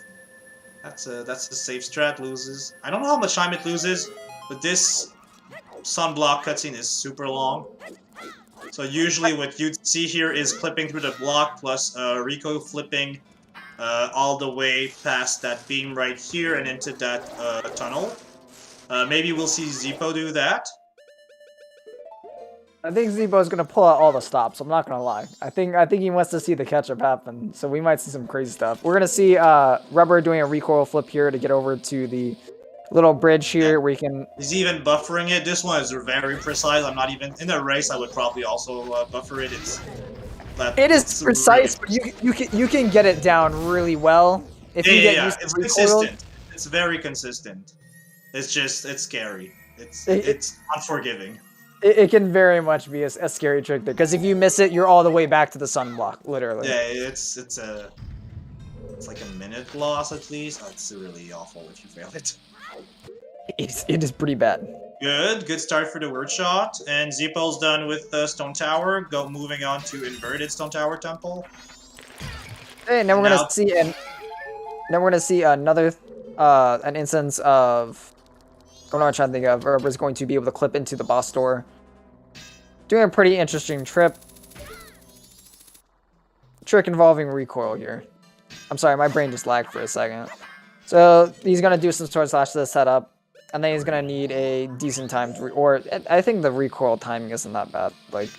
That's a safe strat. Loses. I don't know how much time it loses, but this sunblock cutscene is super long. So usually what you'd see here is clipping through the block plus Rico flipping all the way past that beam right here and into that tunnel. Maybe we'll see Zeepo do that. I think Zeepo's gonna pull out all the stops. I'm not gonna lie. I think he wants to see the catch-up happen. So we might see some crazy stuff. We're gonna see Rubber doing a recoil flip here to get over to the little bridge here where you can. He's even buffering it. This one is very precise. I'm not even in a race. I would probably also buffer it. It is precise, but you can get it down really well if you get used to it's recoil. consistent. It's very consistent. It's scary. It's unforgiving. It can very much be a scary trick there, because if you miss it, you're all the way back to the sunblock, literally. Yeah, it's like a minute loss at least. That's really awful if you fail it. It is pretty bad. Good start for the word shot, and Zeepo's done with the stone tower. Moving on to inverted stone tower temple. Hey, now we're gonna see another an instance of. What am I trying to think of? Rubber's going to be able to clip into the boss door. Doing a pretty interesting trick involving recoil here. I'm sorry, my brain just lagged for a second. So he's gonna do some sword slash to the setup, and then he's gonna need a decent time or I think the recoil timing isn't that bad. Like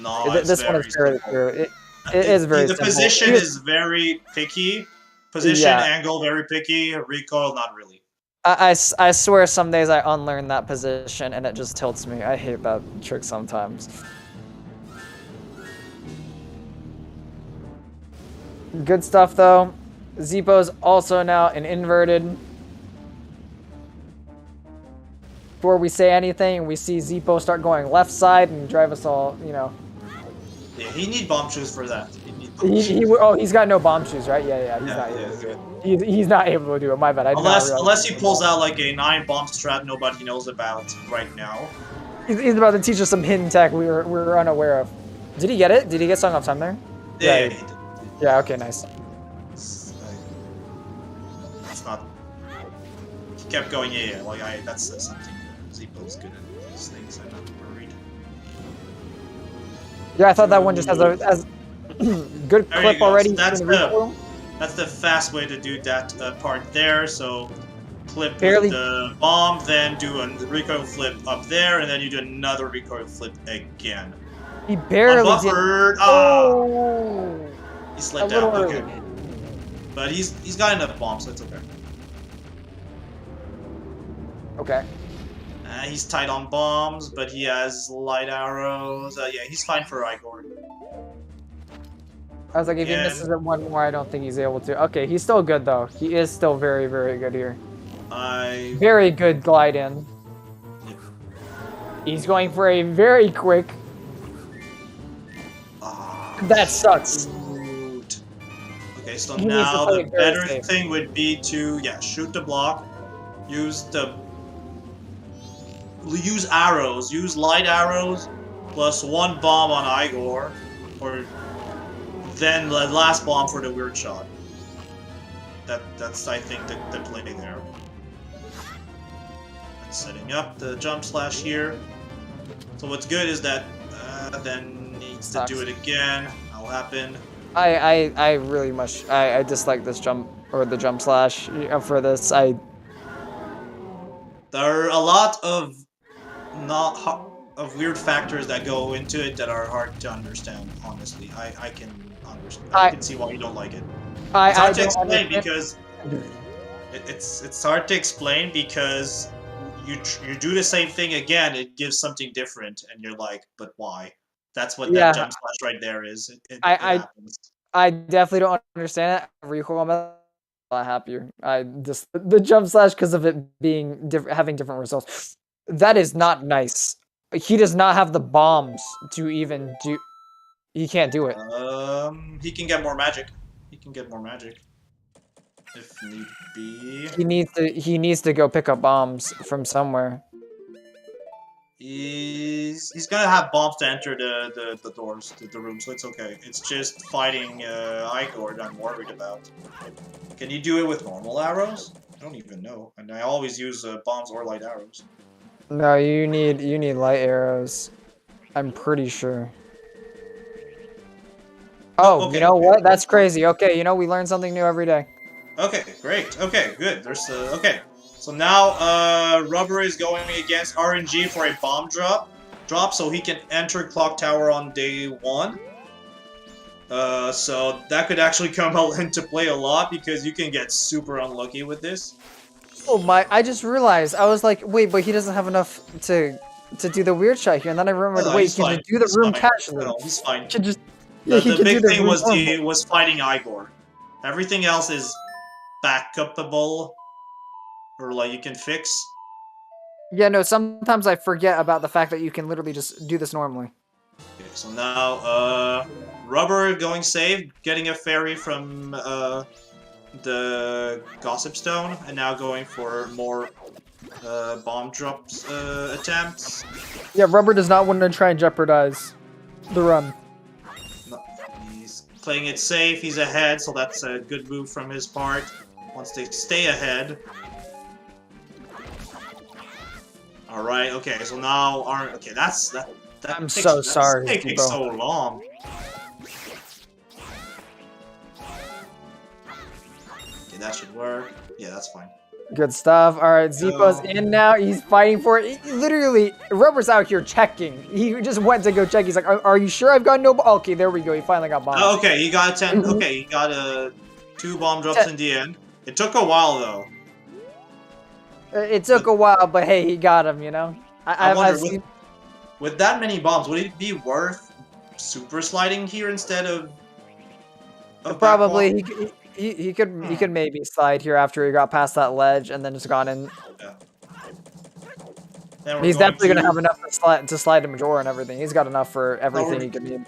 this one is fairly clear. It is very simple. The position is very picky. Position angle very picky. Recoil not really. I swear some days I unlearn that position and it just tilts me. I hate that trick sometimes. Good stuff though. Zeepo's also now an inverted. Before we say anything, we see Zeepo start going left side and drive us all, you know. Yeah, he need bomb shoes for that. He's got no bomb shoes, right? Yeah, he's not able to do it. He's not able to do it, my bad. Unless he pulls out like a 9 bomb strat nobody knows about right now. He's about to teach us some hidden tech we were unaware of. Did he get it? Did he get Song of Time there? Yeah, he did. Yeah, okay, nice. It's not... He kept going, that says something. Zeepo's good at these things, I'm not worried. Yeah, I thought that one just has a good clip already. So that's the fast way to do that part there, so clip Barely. with the bomb, then do a recoil flip up there, and then you do another recoil flip again. He barely did. Unbuffered. Oh, He a slipped little out. early. Okay, but he's got enough bombs, so it's okay. Okay. He's tight on bombs, but he has light arrows. Yeah, he's fine for Igor. I was like, if he misses it one more, I don't think he's able to. Okay, he's still good though. He is still very, very good here. Very good glide in. Yeah. He's going for a very quick. That sucks. Shoot. Okay, so He needs to now play the it very better safe. thing would be to shoot the block, use arrows, use light arrows, plus one bomb on Igor, or then the last bomb for the weird shot. That's I think the play there. And setting up the jump slash here. So what's good is that then needs to do it again. That'll happen. I really much I dislike this jump or the jump slash for this. There are a lot of weird factors that go into it that are hard to understand. Honestly, I can understand. I can see why you don't like it. It's hard to explain because it's hard to explain because you do the same thing again. It gives something different, and you're like, but why? That's what that jump slash right there is. It happens. I definitely don't understand it. Recoil, I'm a lot happier. I just the jump slash because of it being having different results. That is not nice. He does not have the bombs to even do. He can't do it. He can get more magic. He can get more magic if need be. He needs to go pick up bombs from somewhere. He's gonna have bombs to enter the doors, the room, so it's okay. It's just fighting Igor that I'm worried about. Can you do it with normal arrows? I don't even know, and I always use bombs or light arrows. No, you need light arrows. I'm pretty sure. Oh, okay, you know what? That's crazy. Okay, you know we learn something new every day. Okay, great. Okay, good. There's okay. So now Rubber is going against RNG for a bomb drop, so he can enter Clock Tower on day 1. So that could actually come into play a lot because you can get super unlucky with this. Oh my! I just realized I was like, wait, but he doesn't have enough to do the weird shot here, and then I remembered, wait, he can do the room casually. No, he's fine. Just, the big thing was fighting Igor. Everything else is back-upable, or like you can fix. Yeah, no, sometimes I forget about the fact that you can literally just do this normally. Okay, so now, Rubber going save, getting a fairy from, the Gossip Stone, and now going for more, bomb drops, attempts. Yeah, Rubber does not want to try and jeopardize the run. No, he's playing it safe, he's ahead, so that's a good move from his part. Wants to stay ahead. Alright, okay, so now okay, that's I'm so sorry. That's taking so long. Okay, that should work. Yeah, that's fine. Good stuff. Alright, Zeepo's in now. He's fighting for it. Literally, Rubber's out here checking. He just went to go check. He's like, are you sure I've got no okay, there we go. He finally got bombs. Oh, okay, he got 10. Okay, he got 2 bomb drops in the end. It took a while, though. It took a while, but hey, he got him, you know? I wonder, with that many bombs, would it be worth super sliding here instead of probably he could maybe slide here after he got past that ledge and then just gone in. Yeah. He's definitely gonna have enough to slide to Majora and everything. He's got enough for everything he can need.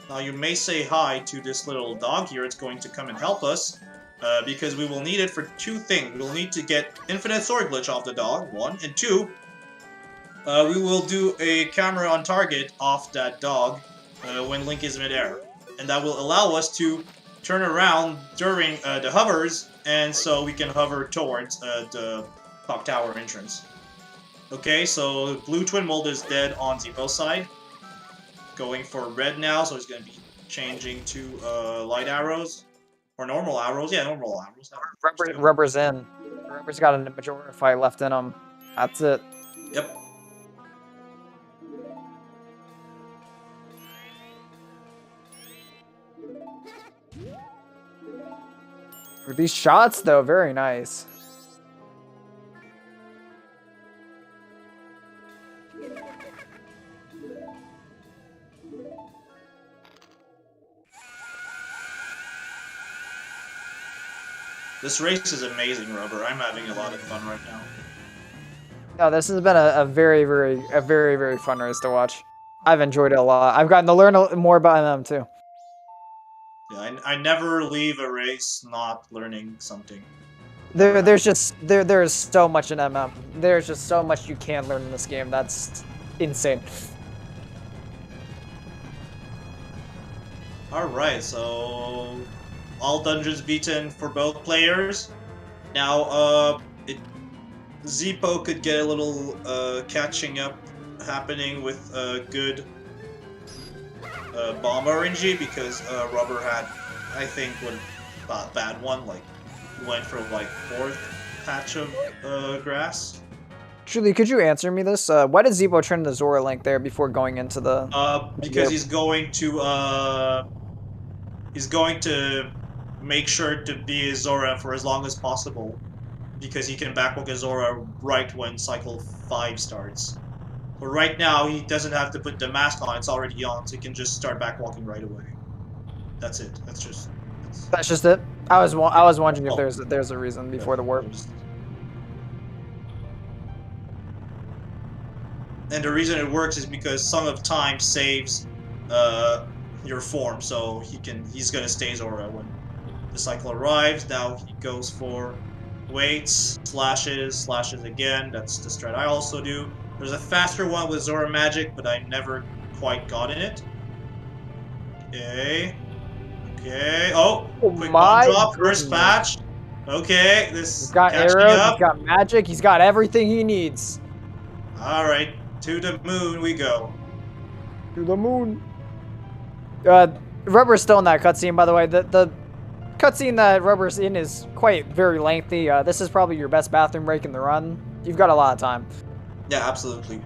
Now you may say hi to this little dog here. It's going to come and help us. Because we will need it for 2 things. We'll need to get infinite sword glitch off the dog, 1, and 2, we will do a camera on target off that dog when Link is midair. And that will allow us to turn around during the hovers, and so we can hover towards the Clock Tower entrance. Okay, so blue twin mold is dead on Zeepo's side. Going for red now, so he's going to be changing to light arrows. Or normal arrows. Yeah, normal arrows. Rubber's in. Rubber's got a Majora fight left in him. That's it. Yep. These shots, though, very nice. This race is amazing, Rubber. I'm having a lot of fun right now. No, this has been a very, very fun race to watch. I've enjoyed it a lot. I've gotten to learn more about them too. Yeah, I never leave a race not learning something. There's so much in MM. There's just so much you can learn in this game. That's insane. All right, so all dungeons beaten for both players. Now, Zeepo could get a little catching up happening with good bomb RNG because Rubber had, I think, a bad one, like went for like 4th patch of grass. Truly, could you answer me this? Why did Zeepo turn the Zora link there before going into the? Because he's going to make sure to be a Zora for as long as possible, because he can backwalk a Zora right when cycle 5 starts. But right now, he doesn't have to put the mask on; it's already on, so he can just start backwalking right away. That's it. That's just it. I was wondering if there's a reason before the warp. And the reason it works is because Song of Time saves your form, so he's gonna stay Zora when the cycle arrives. Now he goes for waits, slashes again. That's the strat I also do. There's a faster one with Zora Magic, but I never quite got in it. Okay. Oh, quick bomb drop, first patch. Okay, this he's got arrows, he's got magic, he's got everything he needs. All right, to the moon we go. To the moon. Rubber's still in that cutscene, by the way. The cutscene that Rubber's in is very lengthy. This is probably your best bathroom break in the run. You've got a lot of time. Yeah, absolutely.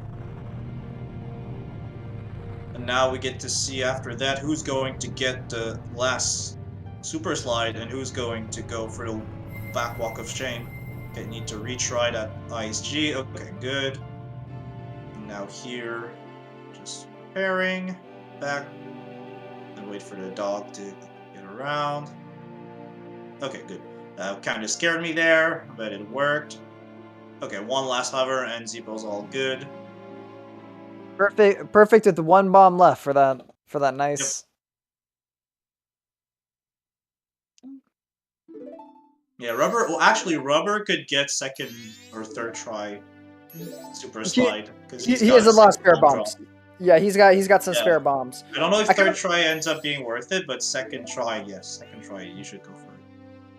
And now we get to see after that who's going to get the last super slide and who's going to go for the backwalk of shame. Okay, need to retry that ISG. Okay, good. And now here, just preparing, back, and wait for the dog to get around. Okay, good. Kind of scared me there, but it worked. Okay, one last hover and Zeepo's all good. Perfect with the one bomb left for that nice. Yep. Yeah, Rubber. Well, actually, Rubber could get 2nd or 3rd try super slide because he has a lot of spare bombs. Drop. Yeah, he's got some spare bombs. I don't know if 3rd try ends up being worth it, but 2nd try, yes, 2nd try you should go for it.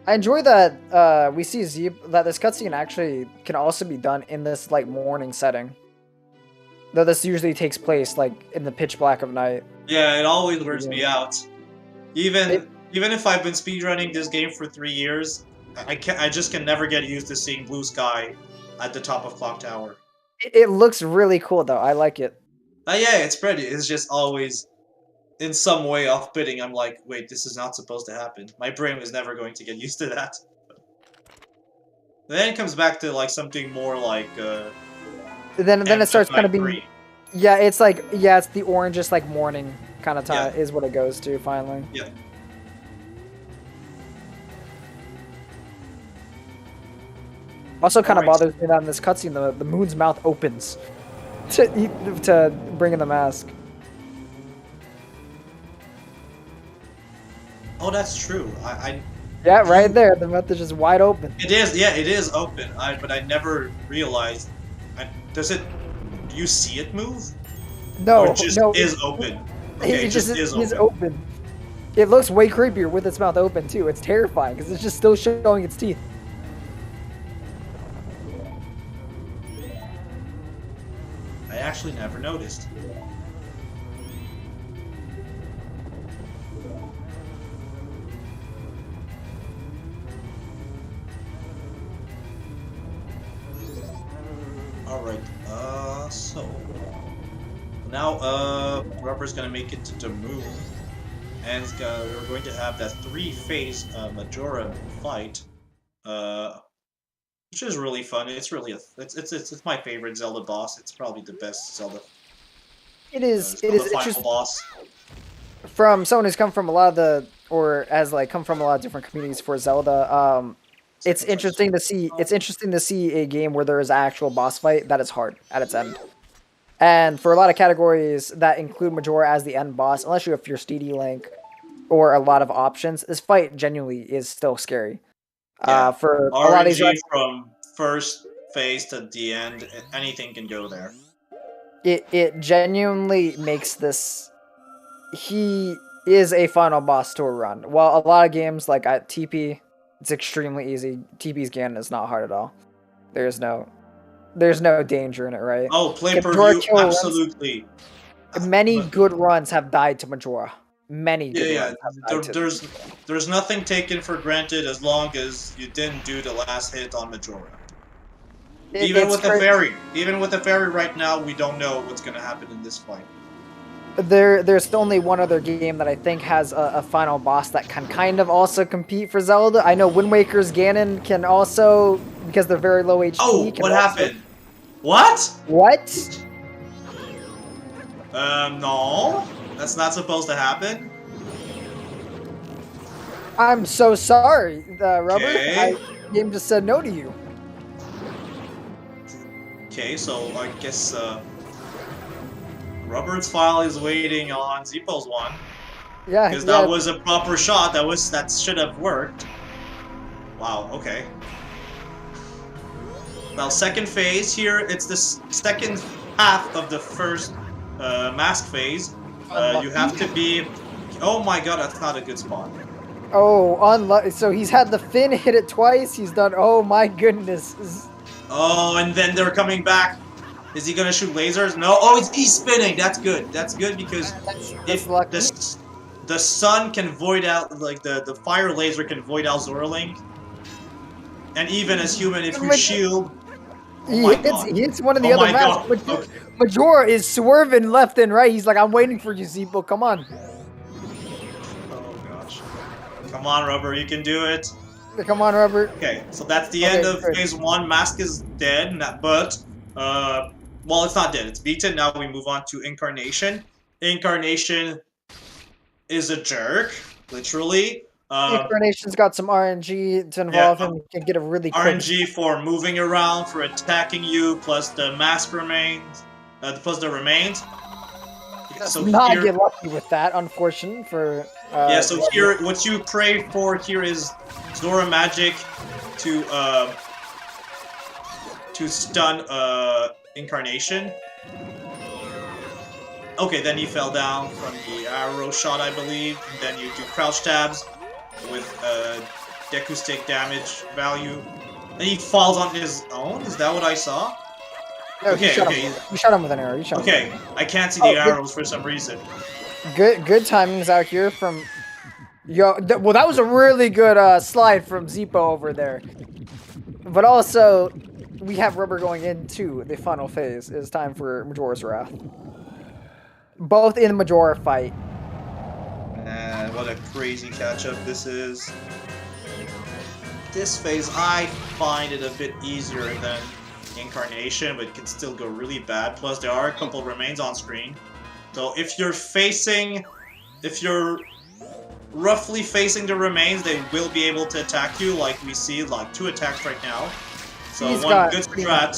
I enjoy that we see that this cutscene actually can also be done in this like morning setting. Though this usually takes place like in the pitch black of night. Yeah, it always weirds me out. Even if I've been speedrunning this game for 3 years, I just can never get used to seeing blue sky at the top of Clock Tower. It looks really cool though. I like it. Yeah, it's pretty. It's just always in some way off-putting. I'm like, wait, this is not supposed to happen. My brain was never going to get used to that. Then it comes back to like something more like then it starts kind of being it's the orange, just like morning kind of time is what it goes to finally. Yeah. Also kind of bothers me that in this cutscene the moon's mouth opens to bring in the mask. Oh, that's true. Yeah, right there. The mouth is just wide open. It is. Yeah, it is open. But I never realized. Do you see it move? No, or it just is open. Okay, it just is open. It looks way creepier with its mouth open too. It's terrifying because it's just still showing its teeth. I actually never noticed. Alright, so now Rubber's gonna make it to the moon, and we're going to have that three-phase Majora fight, which is really fun. It's really it's my favorite Zelda boss. It's probably the best Zelda. It is. Zelda It is final interesting. boss. From someone who's come from a lot of the, or as like come from a lot of different communities for Zelda, it's interesting to see. It's interesting to see a game where there is an actual boss fight that is hard at its end. And for a lot of categories that include Majora as the end boss, unless you have your Steedy Link or a lot of options, this fight genuinely is still scary. Yeah. For a RNG lot of these runs, from first phase to the end, anything can go there. it genuinely makes this. He is a final boss to a run. While a lot of games like at TP, it's extremely easy. TP's Ganon is not hard at all. There's no danger in it, right? Oh, play per Majora view, kill runs, absolutely. many good runs have died to Majora. Many good Yeah, runs have died to there's nothing taken for granted as long as you didn't do the last hit on Majora. Even with the fairy right now, we don't know what's gonna happen in this fight. There's only one other game that I think has a final boss that can kind of also compete for Zelda. I know Wind Waker's Ganon can also, because they're very low HP. Oh, what happened? What? What? No. That's not supposed to happen. I'm so sorry, Rubber. Okay. Game just said no to you. Okay, so I guess Rubber's file is waiting on Zeepo's one. Yeah, because that was a proper shot. That should have worked. Wow. Okay. Now, second phase here. It's the second half of the first mask phase. You have to be. Oh my god, that's not a good spot. Oh, unlucky. So he's had the Fin hit it twice. He's done. Oh my goodness. Oh, and then they're coming back. Is he gonna shoot lasers? No. Oh, he's spinning. That's good. That's good because if the sun can void out, like the fire laser can void out Zorlink, and even as human, if you shield. Oh he hits one of the other masks. Majora is swerving left and right. He's like, I'm waiting for you, Zeepo. Come on. Oh gosh. Come on, Rubber. You can do it. Come on, Rubber. Okay, so that's the end of phase one. Mask is dead, but well, it's not dead. It's beaten. Now we move on to Incarnation. Incarnation is a jerk, literally. Incarnation's got some RNG to involve him. Can get a really quick RNG for moving around, for attacking you, plus the mask remains, plus the remains. So not get lucky with that, unfortunately. For yeah, so here, what you pray for here is Zora Magic to stun Incarnation. Okay, then he fell down from the arrow shot, I believe. And then you do crouch tabs with Deku Stick damage value. And he falls on his own? Is that what I saw? No, okay, you shot him with an arrow. Okay, I can't see the arrows for some reason. Good timings out here from... well, that was a really good slide from Zeepo over there. But also, we have Rubber going into the final phase. It's time for Majora's Wrath. Both in the Majora fight. Man, what a crazy catch-up this is. This phase, I find it a bit easier than Incarnation, but it can still go really bad. Plus, there are a couple remains on screen. So if you're roughly facing the remains, they will be able to attack you, like we see, like 2 attacks right now. So he's got good strat.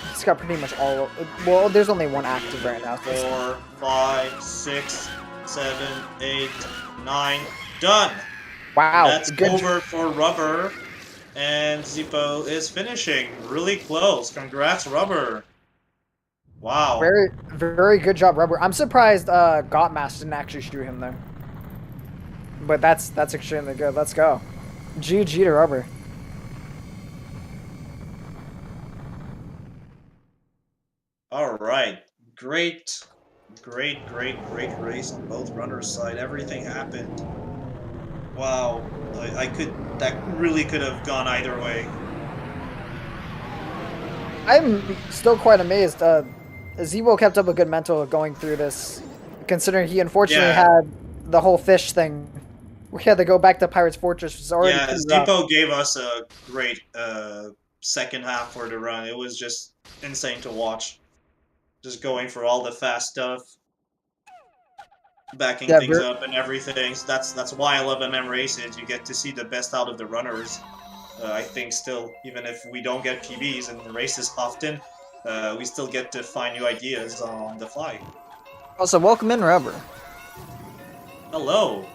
He's got pretty much all. Well, there's only one active right now. 4, 5, 6, 7, 8, 9. Done. Wow. That's over for Rubber. And Zeepo is finishing. Really close. Congrats, Rubber. Wow. Very, very good job, Rubber. I'm surprised Gotmask didn't actually shoot him there. But that's extremely good. Let's go. GG to Rubber. All right. Great race on both runners' side. Everything happened. Wow. That really could have gone either way. I'm still quite amazed. Zeepo kept up a good mental going through this, considering he unfortunately had the whole fish thing. We had to go back to Pirate's Fortress, which was already pretty rough. Zeepo gave us a great second half for the run. It was just insane to watch. Just going for all the fast stuff, backing things up and everything. So that's why I love MM races. You get to see the best out of the runners. I think still, even if we don't get PBs in the races often, we still get to find new ideas on the fly. Also, welcome in, Rubber. Hello.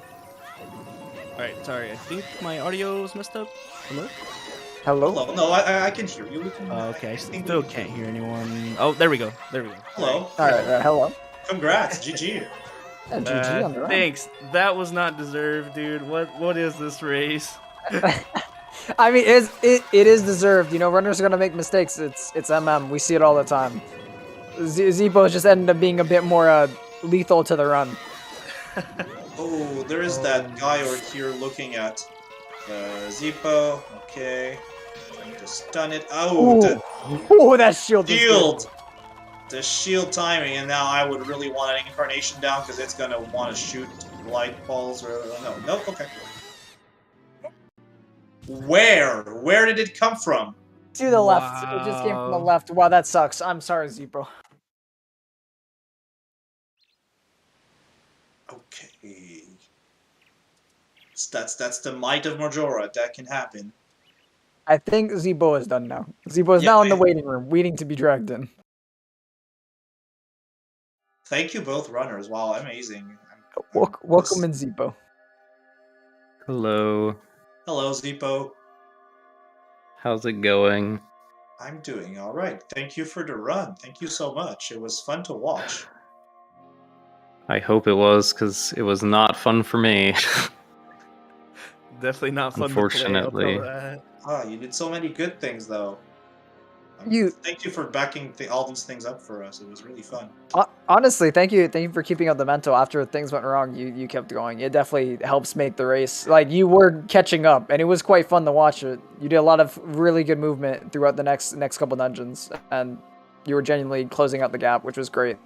Alright, sorry, I think my audio is messed up. Hello? Hello? Hello. No, I can hear you. Okay, I still can't hear anyone. Oh, there we go. There we go. Hello. Alright, hello. Congrats, GG. And GG on the run. Thanks. That was not deserved, dude. What is this race? I mean, it is deserved. You know, runners are gonna make mistakes. It's MM. We see it all the time. Zeepo just ended up being a bit more lethal to the run. Oh, there is that guy over here looking at Zeepo. Okay, trying to stun it. Oh, that shield. The shield timing, and now I would really want an incarnation down because it's gonna want to shoot light balls or no. Okay. Where did it come from? To the left. It just came from the left. Wow, that sucks. I'm sorry, Zeepo. Okay. That's the might of Majora. That can happen. I think Zeepo is done now. Zeepo is now in the waiting room, waiting to be dragged in. Thank you both runners. Wow, amazing. Welcome in, Zeepo. Hello. Hello, Zeepo. How's it going? I'm doing all right. Thank you for the run. Thank you so much. It was fun to watch. I hope it was, because it was not fun for me. Definitely not fun. Unfortunately. To play. You did so many good things, though. Thank you for backing all these things up for us. It was really fun. Honestly, thank you for keeping up the mental. After things went wrong, you kept going. It definitely helps make the race. Like, you were catching up, and it was quite fun to watch it. You did a lot of really good movement throughout the next couple dungeons, and you were genuinely closing out the gap, which was great.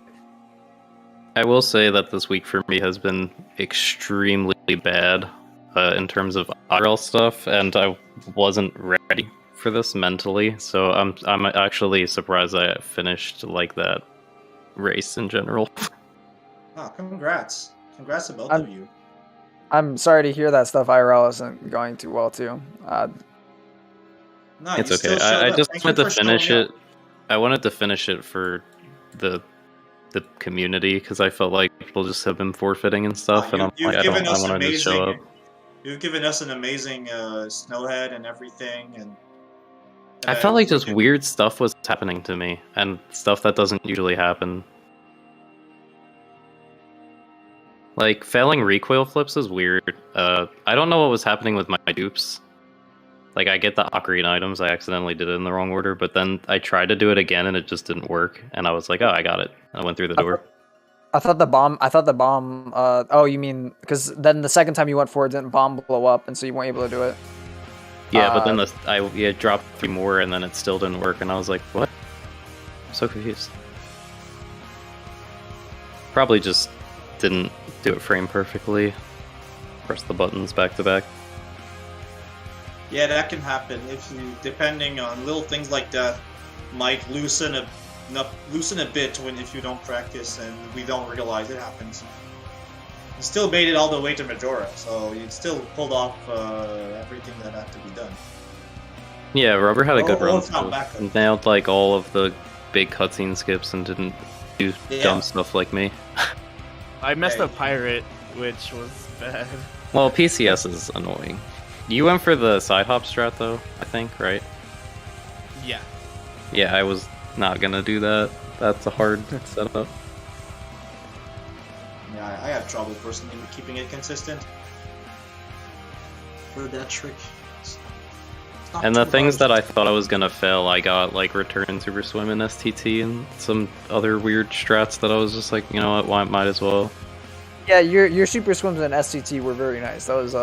I will say that this week for me has been extremely bad in terms of IRL stuff, and I wasn't ready for this mentally, so I'm actually surprised I finished like that race in general. Oh, congrats to both of you. I'm sorry to hear that stuff IRL isn't going too well too. No, it's okay. I just wanted to finish it. I wanted to finish it for the community, because I felt like people just have been forfeiting and stuff, and I'm like, I wanted to show up. You've given us an amazing snowhead and everything, and I felt like just weird stuff was happening to me, and stuff that doesn't usually happen. Like, failing recoil flips is weird. I don't know what was happening with my dupes. Like, I get the ocarina items, I accidentally did it in the wrong order, but then I tried to do it again and it just didn't work, and I was like, oh, I got it. And I went through the door. I thought the bomb, oh, you mean, because then the second time you went for it, didn't bomb blow up, and so you weren't able to do it? Yeah, but then I dropped 3 more, and then it still didn't work, and I was like, what? I'm so confused. Probably just didn't do it frame perfectly. Press the buttons back to back. Yeah, that can happen if you, depending on little things like that, might loosen a bit if you don't practice, and we don't realize it happens. You still made it all the way to Majora, so you still pulled off everything that had to be done. Yeah, Rubber had a good run. Nailed like all of the big cutscene skips and didn't do dumb stuff like me. I messed up Pirate, which was bad. Well, PCS is annoying. You went for the side hop strat though, I think, right? Yeah. Yeah, I was not gonna do that. That's a hard setup. Yeah, I have trouble personally with keeping it consistent for that trick. And the things that I thought I was gonna fail, I got like return super swim and STT and some other weird strats that I was just like, you know what, why might as well. Yeah, your super swims and STT were very nice. That was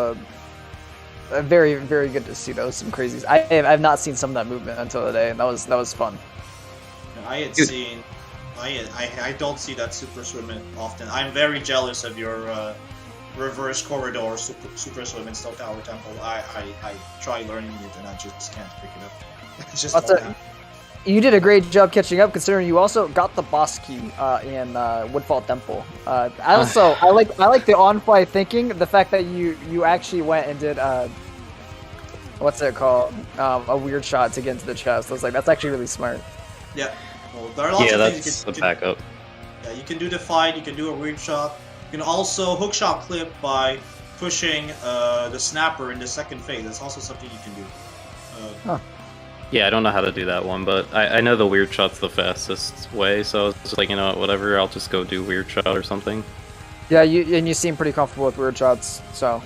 very, very good to see. That was some crazies. I've not seen some of that movement until today, and that was fun. I had Dude. seen. I don't see that super swim often. I'm very jealous of your reverse corridor super swim in Stone Tower Temple. I try learning it and I just can't pick it up. It just That's won't a- happen. You did a great job catching up, considering you also got the boss key in Woodfall Temple. I like the on-fly thinking. The fact that you actually went and did what's it called? A weird shot to get into the chest. I was like, that's actually really smart. Yeah. Well, there are lots Yeah, of that's things the backup. Yeah, you can do the fight. You can do a weird shot. You can also hookshot clip by pushing the snapper in the second phase. That's also something you can do. Yeah, I don't know how to do that one, but I know the weird shot's the fastest way, so I was just like, you know what, whatever, I'll just go do weird shot or something. Yeah, you seem pretty comfortable with weird shots, so.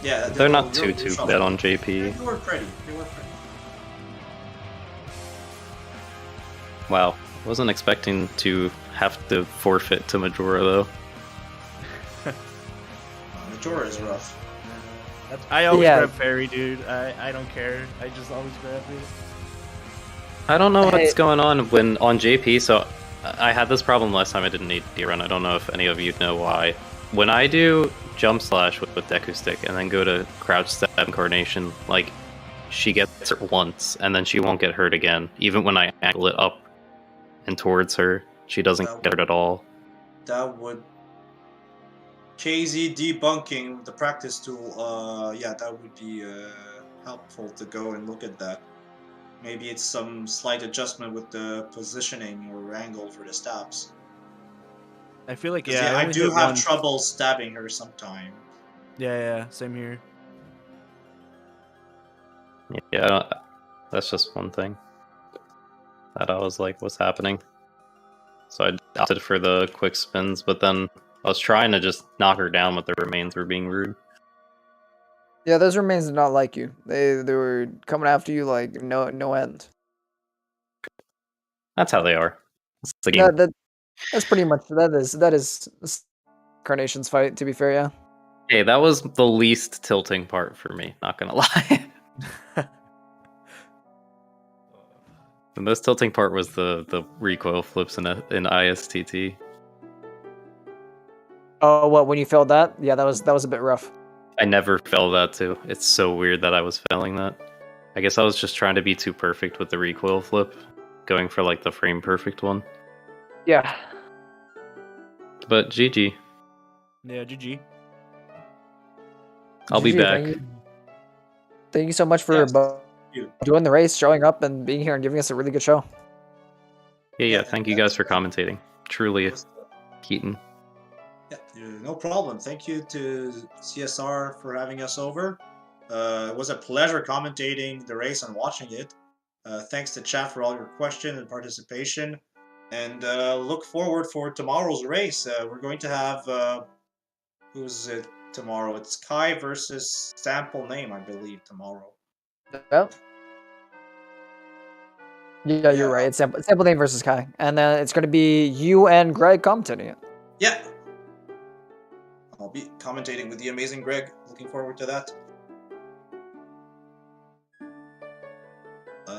Yeah, They're not your too shots- bad on JP. They work pretty. They work pretty. Wow, wasn't expecting to have to forfeit to Majora though. Majora is rough. I always Yeah. grab fairy, dude. I don't care. I just always grab it. I don't know what's Hey. going on when on JP. So I had this problem last time I did an ADR run. I don't know if any of you know why. When I do jump slash with Deku Stick and then go to crouch step incarnation, like she gets hurt once and then she won't get hurt again. Even when I angle it up and towards her, she doesn't get hurt at all. That would KZ debunking the practice tool. Yeah, that would be helpful to go and look at that. Maybe it's some slight adjustment with the positioning or angle for the stabs. I feel like 'Cause, yeah, I only do hit have once. trouble stabbing her sometime. Yeah, same here. Yeah, that's just one thing that I was like, what's happening? So I opted for the quick spins, but then I was trying to just knock her down, but the remains were being rude. Yeah, those remains did not like you. They were coming after you like no end. That's how they are. It's the game. That's pretty much that is Carnation's fight. To be fair, yeah. Hey, that was the least tilting part for me, not gonna lie. The most tilting part was the recoil flips in ISTT. Oh, what when you failed that? Yeah, that was a bit rough. I never fell that too. It's so weird that I was failing that. I guess I was just trying to be too perfect with the recoil flip, going for like the frame perfect one. Yeah. But GG. Yeah, GG. I'll be GG, back. Thank you so much for Yes, you. doing the race, showing up, and being here and giving us a really good show. Yeah, thank you guys for commentating. Truly, Keaton. Yeah, no problem. Thank you to CSR for having us over. It was a pleasure commentating the race and watching it. Thanks to chat for all your questions and participation. And look forward for tomorrow's race. We're going to have who's it tomorrow? It's Kai versus Sample Name, I believe, tomorrow. Yeah. Yeah, you're right. It's sample name versus Kai, and then it's going to be you and Greg commentating it. Yeah. I'll be commentating with the amazing Greg. Looking forward to that.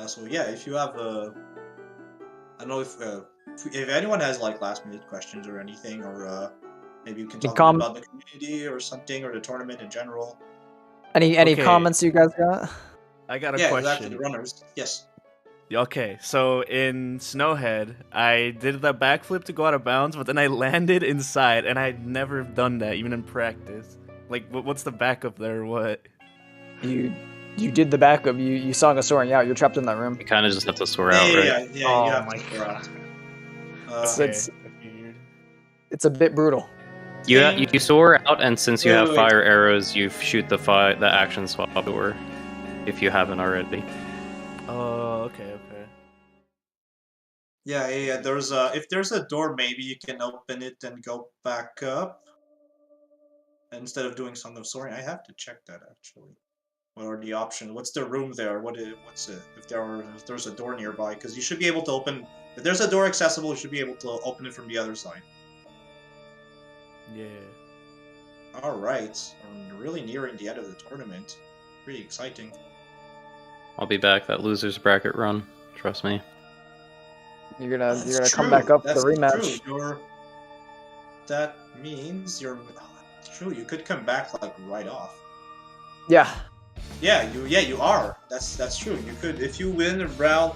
So yeah, if you have I don't know if anyone has like last minute questions or anything, or maybe you can talk a bit about the community or something, or the tournament in general. Any comments you guys got? I got a Yeah, question. exactly. The runners. Yes. Okay, so in Snowhead, I did the backflip to go out of bounds, but then I landed inside, and I'd never done that, even in practice. Like, what's the backup there, or what? You did the backup. You saw a soaring out. You're trapped in that room. You kind of just have to soar out, right? Yeah. Oh You have my to soar out. Okay, It's- I figured. It's a bit brutal. You soar out, and since you Wait, have wait. fire arrows, you shoot the action swap door, if you haven't already. Oh, okay. Yeah. There's if there's a door, maybe you can open it and go back up instead of doing Song of Soaring. I have to check that actually. What are the options? What's the room there? What's it? If there's a door nearby, because you should be able to open. If there's a door accessible, you should be able to open it from the other side. Yeah. All right, I'm really nearing the end of the tournament. Pretty exciting. I'll be back. That loser's bracket run. Trust me. You're gonna That's come true. back up for That's the rematch. True. That means you're. It's true. You could come back like right off. Yeah. Yeah, you are. That's true. You could, if you win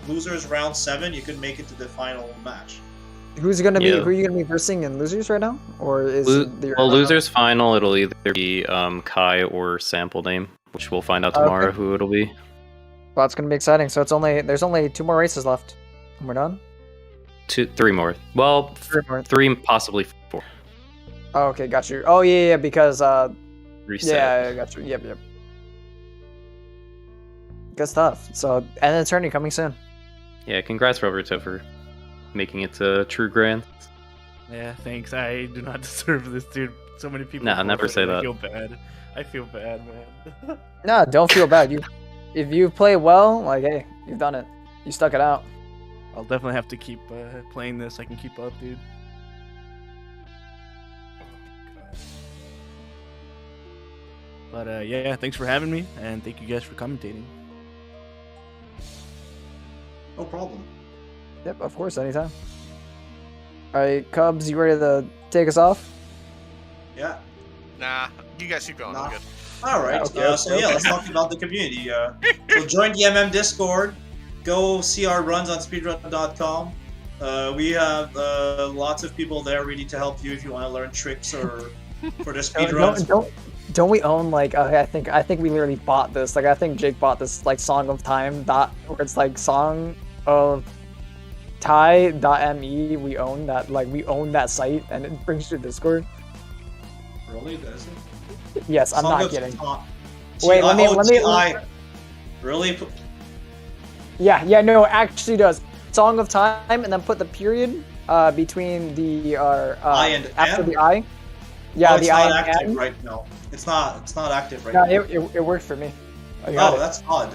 losers round 7, you could make it to the final match. Who's gonna be? Yeah. Who are you gonna be versing in losers right now, or is losers final? It'll either be Kai or Sample Name, which we'll find out tomorrow who it'll be. Well, it's gonna be exciting. So there's only 2 more races left, and we're done. 3 more. Well, 3 more. 3, possibly 4. Oh, okay, got you. Oh yeah, because Reset. yeah, I got you. Yep. Good stuff. So, and the tourney coming soon. Yeah, congrats, Rubbertoe, for making it to True Grand. Yeah, thanks. I do not deserve this, dude. So many people. Nah, never say that. I feel bad. I feel bad, man. No, don't feel bad. If you play well, like, hey, you've done it. You stuck it out. I'll definitely have to keep playing this. I can keep up, dude. But yeah, thanks for having me, and thank you guys for commentating. No problem. Yep, of course, anytime. All right, Cubs, you ready to take us off? Yeah. Nah, you guys keep going. I'm good. All right. Okay. Let's talk about the community. So join the MM Discord. Go see our runs on speedrun.com. We have lots of people there ready to help you if you want to learn tricks or for the speedruns. Don't we own like I think we literally bought this. Like I think Jake bought this like Song of Time where it's like Song of Thai.me. We own that, like we own that site, and it brings you to Discord. Really? Does it? Yes, I'm Song not of kidding. Time. Wait, let me. Really? Yeah, no, it actually does. Song of Time, and then put the period between the I and after M? the I. Yeah, It's the I not and active M. right now. It's not active right No, now. it worked for me. I got Oh, it. that's odd.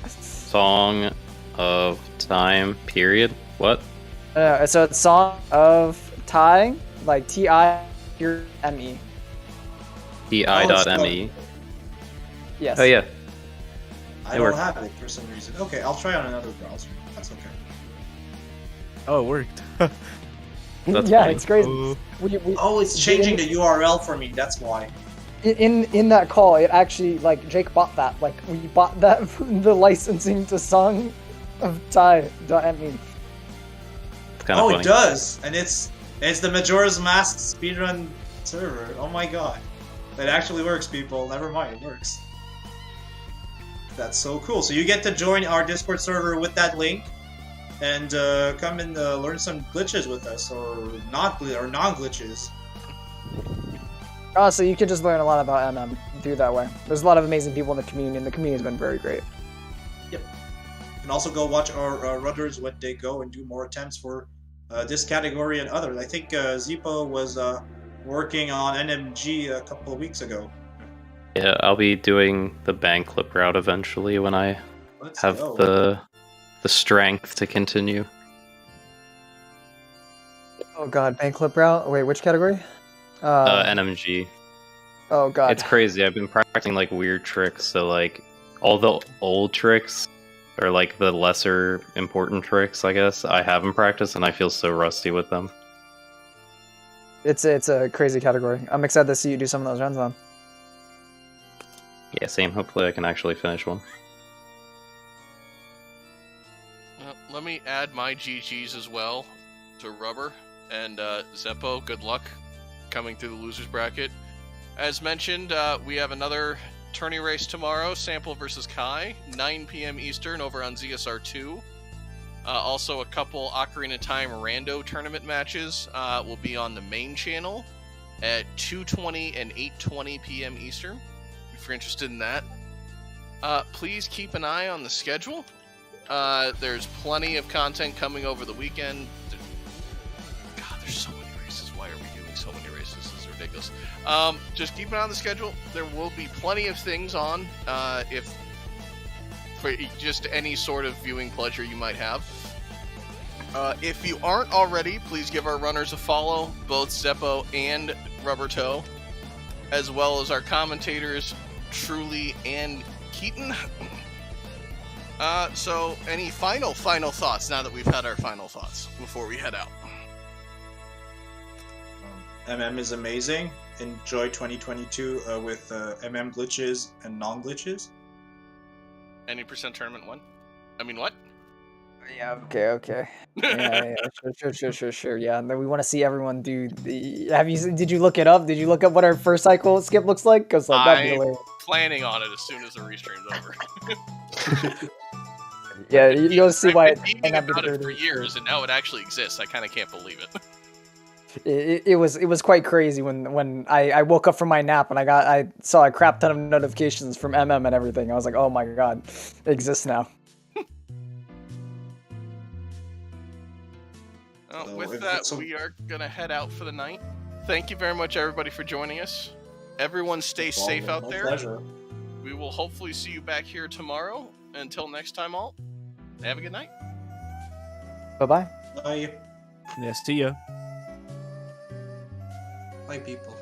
Song of Time, period. What? So it's Song of Thai, like TI.me. TI.me. Yes. Oh, yeah. I It don't worked. have it for some reason. Okay, I'll try on another browser. That's okay. Oh, it worked. That's yeah, funny. it's crazy. Oh. Oh, it's changing the URL for me. That's why. In that call, it actually like Jake bought that. Like we bought that the licensing to Song of Thai.me. It's kind of funny. It does, and it's the Majora's Mask speedrun server. Oh my god, that actually works, people. Never mind, it works. That's so cool. So you get to join our Discord server with that link, and come and learn some glitches with us, or non-glitches. Honestly, you can just learn a lot about MM through that way. There's a lot of amazing people in the community, and the community has been very great. Yep. And also go watch our runners when they go and do more attempts for this category and others. I think Zeepo was working on NMG a couple of weeks ago. Yeah, I'll be doing the bank clip route eventually when I Let's have go. the strength to continue. Oh god, bank clip route. Wait, which category? NMG. Oh god. It's crazy. I've been practicing like weird tricks, so like all the old tricks or like the lesser important tricks, I guess, I haven't practiced and I feel so rusty with them. It's a crazy category. I'm excited to see you do some of those runs on. Yeah, same. Hopefully I can actually finish one. Let me add my GGs as well to Rubber and Zeepo. Good luck coming through the losers bracket. As mentioned, we have another tourney race tomorrow, Sample versus Kai, 9 p.m. Eastern over on ZSR2. Also, a couple Ocarina of Time rando tournament matches will be on the main channel at 2:20 and 8:20 p.m. Eastern. If you're interested in that, please keep an eye on the schedule. There's plenty of content coming over the weekend. God, there's so many races. Why are we doing so many races? This is ridiculous. Just keep an eye on the schedule. There will be plenty of things on if for just any sort of viewing pleasure you might have. If you aren't already, please give our runners a follow, both Zeepo and Rubbertoe, as well as our commentators, Truly and Keaton. So any final thoughts now that we've had our final thoughts before we head out? MM is amazing. Enjoy 2022 with MM glitches and non-glitches. Any percent tournament won? I mean, what? Yeah. Okay. Yeah. Sure. Yeah. And then we want to see everyone do the. Did you look it up? Did you look up what our first cycle skip looks like? Because like that'd be I'm hilarious. planning on it as soon as the restream's over. Yeah, you'll see why. I've been thinking about it for years, and now it actually exists. I kind of can't believe it. It was quite crazy when I woke up from my nap and I saw a crap ton of notifications from MM and everything. I was like, oh my god, it exists now. With that, we are gonna head out for the night. Thank you very much, everybody, for joining us. Everyone, stay safe out there. Pleasure. We will hopefully see you back here tomorrow. Until next time, all, have a good night. Bye. Bye. Yeah, see ya. Bye, people.